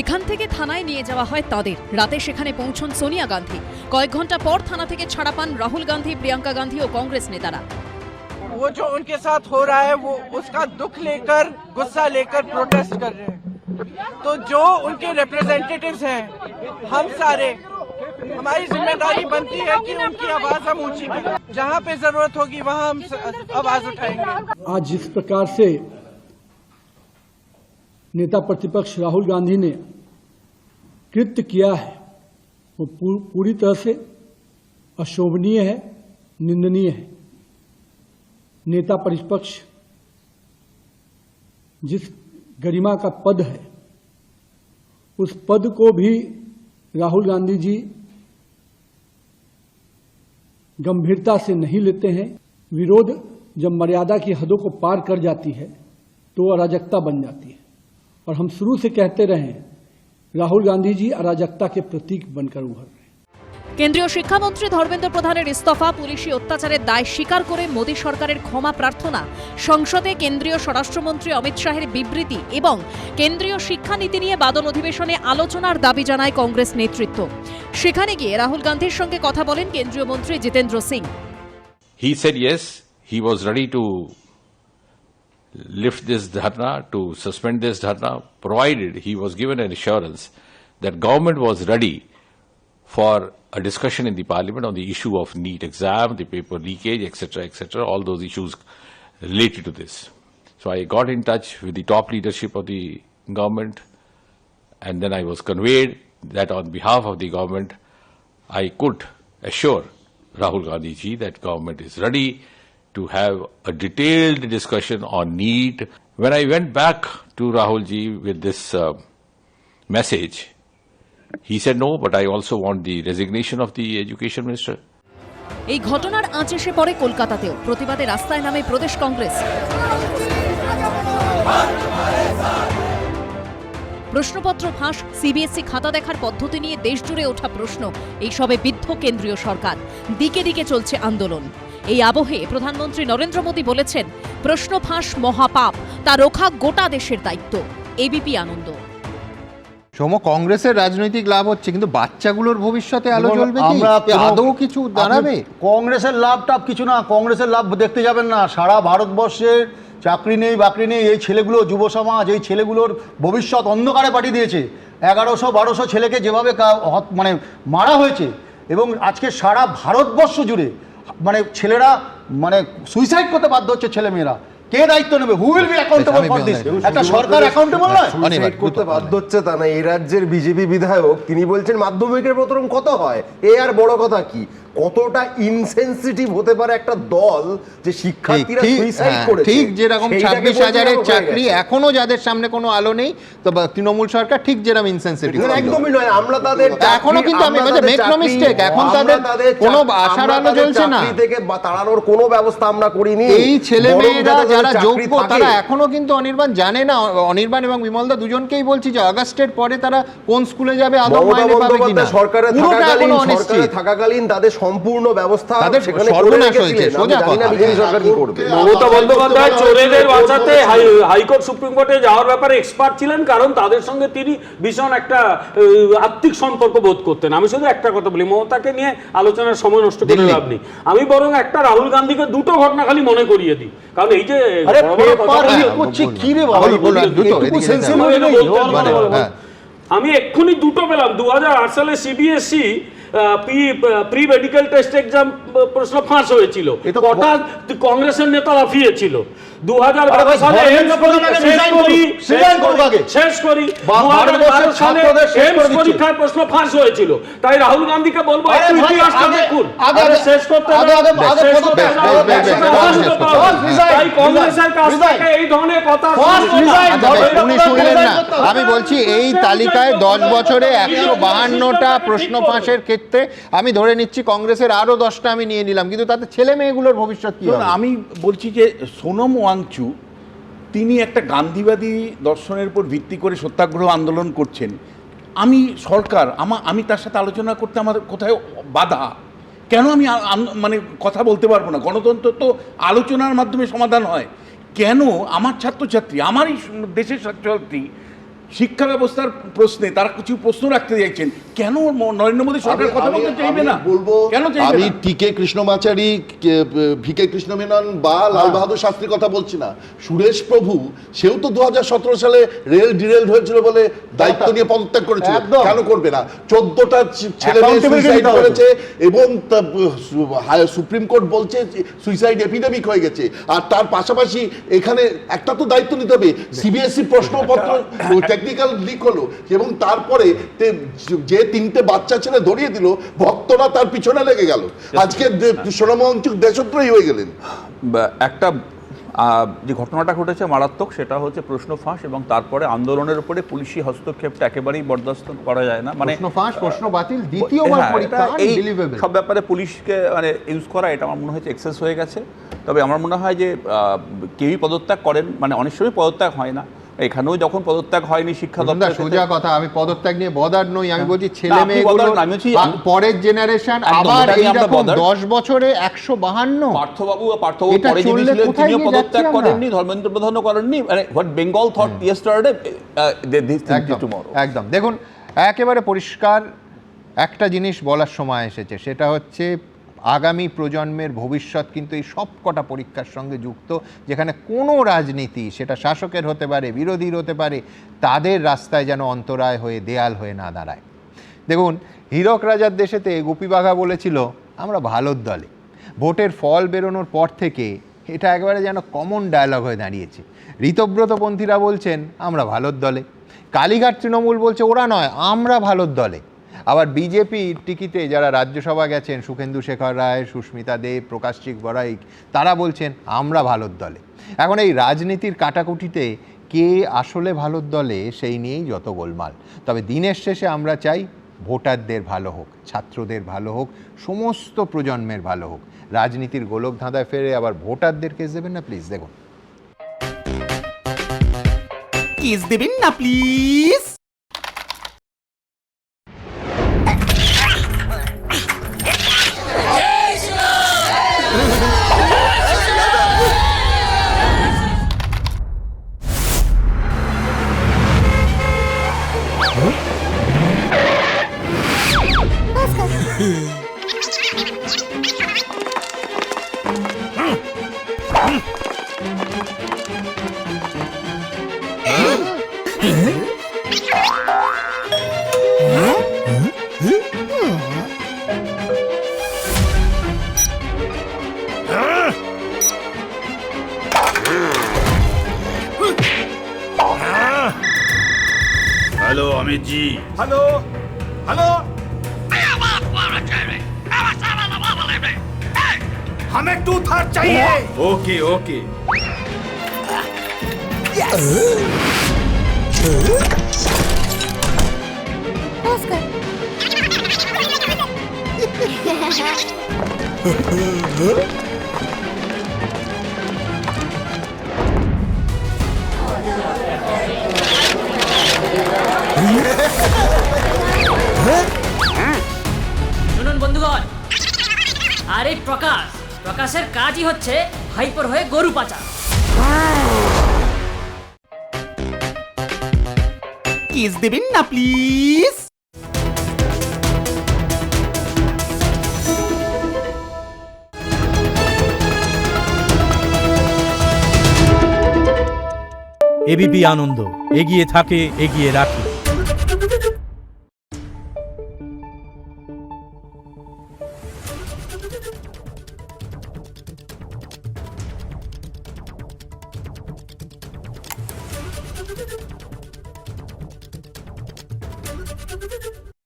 এখান থেকে থানায় নিয়ে যাওয়া হয় তাদের। রাতে সেখানে পৌঁছন সোনিয়া গান্ধী। কয়েক ঘন্টা পর থানা থেকে ছাড়া পান রাহুল গান্ধী, প্রিয়াঙ্কা গান্ধী ও কংগ্রেস নেতারা। वो जो उनके साथ हो रहा है, वो उसका दुख लेकर, गुस्सा लेकर प्रोटेस्ट कर रहे हैं। तो जो उनके रिप्रेजेंटेटिव्स हैं, हम सारे, हमारी जिम्मेदारी बनती है कि उनकी आवाज हम ऊंची करें। जहाँ पे जरूरत होगी वहाँ हम आवाज उठाएंगे। आज जिस प्रकार से नेता प्रतिपक्ष राहुल गांधी ने कृत्य किया है, वो पूरी तरह से अशोभनीय है, निंदनीय है। नेता प्रतिपक्ष जिस गरिमा का पद है, उस पद को भी राहुल गांधी जी गंभीरता से नहीं लेते हैं। विरोध जब मर्यादा की हदों को पार कर जाती है तो अराजकता बन जाती है, और हम शुरू से कहते रहे हैं, राहुल गांधी जी अराजकता के प्रतीक बनकर उभर रहे हैं। কেন্দ্রীয় শিক্ষামন্ত্রী ধর্মেন্দ্র প্রধানের ইস্তফা, পুলিশি অত্যাচারের দায় স্বীকার করে মোদী সরকারের ক্ষমা প্রার্থনা, সংসদে কেন্দ্রীয় স্বরাষ্ট্রমন্ত্রী অমিত শাহের বিবৃতি এবং কেন্দ্রীয় শিক্ষানীতি নিয়ে বাদল অধিবেশনে আলোচনার দাবি জানায় কংগ্রেস নেতৃত্ব। সেখানে গিয়ে রাহুল গান্ধীর সঙ্গে কথা বলেন কেন্দ্রীয় মন্ত্রী Jitendra Singh. He said yes, he was ready to lift this dharna, to suspend this dharna, provided he was given an assurance that government was ready for a discussion in the parliament on the issue of NEET exam, the paper leakage, etc., etc., all those issues related to this. So I got in touch with the top leadership of the government, and then I was conveyed that on behalf of the government, I could assure Rahul Gandhi ji that government is ready to have a detailed discussion on NEET. When I went back to Rahul ji with this message, he said no, but I also want the resignation of the education minister. এই ঘটনার আঁচ এসে পড়ে কলকাতাতেও। প্রতিবাদে রাস্তায় নামে প্রদেশ কংগ্রেস। প্রশ্নপত্র ফাঁস, সিবিএসই খাতা দেখার পদ্ধতি নিয়ে দেশজুড়ে ওঠা প্রশ্ন, এইসবে বিদ্ধ কেন্দ্রীয় সরকার। দিকে দিকে চলছে আন্দোলন। এই আবহে প্রধানমন্ত্রী নরেন্দ্র মোদী বলেছেন, প্রশ্ন ফাঁস মহাপাপ, তা রোখা গোটা দেশের দায়িত্ব। এবিপি আনন্দ। কংগ্রেসের রাজনৈতিক লাভ হচ্ছে, কিন্তু বাচ্চাগুলোর ভবিষ্যতে আলো জ্বলবে কি? আমরা আদৌ কিছু দাঁড়াবে? কংগ্রেসের লাভ টাভ কিছু না, কংগ্রেসের লাভ দেখতে যাবেন না। সারা ভারতবর্ষের চাকরি নেই বাকরি নেই, এই ছেলেগুলো, যুব সমাজ, এই ছেলেগুলোর ভবিষ্যৎ অন্ধকারে পাঠিয়ে দিয়েছে। 1100-1200 ছেলেকে যেভাবে মানে মারা হয়েছে, এবং আজকে সারা ভারতবর্ষ জুড়ে মানে ছেলেরা মানে সুইসাইড করতে বাধ্য হচ্ছে ছেলেমেয়েরা। কে দায়িত্ব নেবে? Who will be accountable for this? একটা সরকার অ্যাকাউন্টেবল নয়? সুইসাইড করতে বাধ্য হচ্ছে তা না, এই রাজ্যের বিজেপি বিধায়ক তিনি বলছেন মাধ্যমিকের প্রথম কত হয়, এ আর বড় কথা কি? কতটা ইনসেনসিটিভ হতে পারে একটা দল যে শিক্ষার্থীরা সুইসাইড করেছে। ঠিক যেরকম 26,000-এর চাকরি এখনো যাদের সামনে কোনো আলো নেই, তো তৃণমূল সরকার ঠিক যেরকম ইনসেনসিটিভ। একদমই নয়, আমরা তাদের এখনো কিন্তু আমি মেক নো মিস্টেক, এখন তাদের কোনো আশার আলো জ্বলছে না, চাকরি থেকে তাড়ানোর কোনো ব্যবস্থা আমরা করিনি। এই ছেলেমেয়েরা যারা যোগ্য তারা এখনো কিন্তু অনির্বাণ জানে না। অনির্বাণ এবং বিমলদা দুজনকেই বলছি যে আগস্টের পরে তারা কোন স্কুলে যাবে, আদৌ মাইনে পাবে কিনা। সরকারে থাকাকালীন তাদের সম্পূর্ণ ব্যবস্থা সেখানে সর্বনাশ হয়েছে। সোজা কথা, বিজেপি সরকার কি করবে? মমতা বন্দ্যোপাধ্যায় চোরেদের বাঁচাতে হাইকোর্ট সুপ্রিম কোর্টে যাওয়ার ব্যাপারে এক্সপার্ট ছিলেন, কারণ তাদের সঙ্গে তিনি ভীষণ একটা আত্মিক সম্পর্ক বোধ করতেন। আমি শুধু একটা কথা বলি, মমতাকে নিয়ে আলোচনার সময় নষ্ট করে লাভ নেই। আমি বরং একটা রাহুল গান্ধীকে দুটো ঘটনা খালি মনে করিয়ে দিই, কারণ এই যে আমি এক্ষুনি দুটো পেলাম। 2008 সালে CBSE pre medical test exam প্রশ্ন ফাঁস হয়েছিল, কটা কংগ্রেসের নেতা লাফিয়েছিল। 2012 সালে শেষ করি 2012 সালে এমস পরীক্ষার প্রশ্ন ফাঁস হয়েছিল। তাই রাহুল গান্ধীকে বলবো একটু ইতিহাসটা দেখুন, শেষ করতে তাই কংগ্রেসের কাছ থেকে এই ধরনের কথা উনি শুনলেন না। আমি বলছি এই তালিকায় 10 বছরে 152টা প্রশ্ন ফাঁসের ক্ষেত্রে আমি ধরে নিচ্ছি কংগ্রেসের আরো 10টা আমি নিয়ে নিলাম, কিন্তু তাতে ছেলে মেয়েগুলোর ভবিষ্যৎ কি হবে? আমি বলছি যে সোনম ওয়াংচু তিনি একটা গান্ধীবাদী দর্শনের উপর ভিত্তি করে সত্যাগ্রহ আন্দোলন করছেন। আমি সরকার আমি তার সাথে আলোচনা করতে আমার কোথায় বাধা? কেন আমি মানে কথা বলতে পারবো না? গণতন্ত্র তো আলোচনার মাধ্যমে সমাধান হয়। কেন আমার ছাত্রছাত্রী, আমারই দেশের ছাত্রছাত্রী শিক্ষা ব্যবস্থার প্রশ্নে তারা কিছু প্রশ্ন রাখতে চাইছেন, কেন নরেন্দ্র মোদী সরকার কথা বলতে চাইবে না? বলবো কেন আমি টিকে কৃষ্ণমাচারী, ভিকে কৃষ্ণমেনন বা লাল বাহাদুর শাস্ত্রীর কথা বলছি না। সুরেশ প্রভু সেও তো 2017 সালে রেল ডিরেল হয়েছিল বলে দায়িত্ব নিয়ে পদত্যাগ করেছিল। কেন করবে না? 14টা ছেলে মেয়ে সুইসাইড করেছে এবং সুপ্রিম কোর্ট বলছে সুইসাইড এপিডেমিক হয়ে গেছে। আর তার পাশাপাশি এখানে একটা তো দায়িত্ব নিতে হবে। সিবিএসই প্রশ্নপত্র টেকনিক্যাল লিক হলো এবং তারপরে যে 3টে বাচ্চা ছেলে ধরিয়ে দিল, ভক্তরা তার পিছনে লেগে গেল। আজকে সোনম ওয়াংচুক দেশদ্রোহী হয়ে গেলেন। একটা যে ঘটনাটা ঘটেছে মারাত্মক, সেটা হচ্ছে প্রশ্ন ফাঁস এবং তারপরে আন্দোলনের উপরে পুলিশি হস্তক্ষেপটা একেবারেই বরদাস্ত করা যায় না। মানে প্রশ্ন ফাঁস, প্রশ্ন বাতিল, দ্বিতীয়বার পরীক্ষা, আনবিলিভেবল। সব ব্যাপারে পুলিশকে মানে ইউজ করা, এটা আমার মনে হচ্ছে এক্সেস হয়ে গেছে। তবে আমার মনে হয় যে কেউই পদত্যাগ করেন, মানে অনেক সময় পদত্যাগ হয় না। এখানেও যখন পদত্যাগ হয়নি শিক্ষা দপ্তর, সোজা কথা, আমি পদত্যাগ নিয়ে বদার নই। আমি বলছি ছেলে মেয়েগুলো পরের জেনারেশন, আবার এইরকম 10 বছরে 152। পার্থবাবু পরে যিনি ছিলেন তিনিও পদত্যাগ করেননি, ধর্মেন্দ্র প্রধানও করেননি। মানে what Bengal thought yesterday this thing tomorrow. একদম দেখুন, একেবারে পরিষ্কার একটা জিনিস বলার সময় এসেছে, সেটা হচ্ছে আগামী প্রজন্মের ভবিষ্যৎ কিন্তু এই সব কটা পরীক্ষার সঙ্গে যুক্ত, যেখানে কোনো রাজনীতি, সেটা শাসকের হতে পারে, বিরোধীর হতে পারে, তাদের রাস্তায় যেন অন্তরায় হয়ে দেয়াল হয়ে না দাঁড়ায়। দেখুন, হীরক রাজার দেশেতে গুপি বাঘা বলেছিল আমরা ভালোর দলে। ভোটের ফল বেরোনোর পর থেকে এটা একেবারে যেন কমন ডায়ালগ হয়ে দাঁড়িয়েছে। ঋতব্রতপন্থীরা বলছেন আমরা ভালোর দলে, কালীঘাট তৃণমূল বলছে ওরা নয়, আমরা ভালোর দলে। আবার বিজেপির টিকিটে যারা রাজ্যসভা গেছেন, সুখেন্দু শেখর রায়, সুস্মিতা দেব, প্রকাশচিক বড়াইক, তারা বলছেন আমরা ভালোর দলে। এখন এই রাজনীতির কাটাকুটিতে কে আসলে ভালোর দলে সেই নিয়েই যত গোলমাল। তবে দিনের শেষে আমরা চাই ভোটারদের ভালো হোক, ছাত্রদের ভালো হোক, সমস্ত প্রজন্মের ভালো হোক। রাজনীতির গোলক ধাঁধায় ফেরে আবার ভোটারদের কেস দেবেন না প্লিজ। দেখুন, কেস দেবেন না please. Hello Amit ji. Hello hello, हमें 2/3 चाहिए। Okay okay. শুনুন বন্ধুগণ, আর এই প্রকাশের কাজই হচ্ছে ভাইপোর হয়ে গরু পাচার। কেস দেবেন না প্লিজ। এবিপি আনন্দ, এগিয়ে থাকে, এগিয়ে রাখে।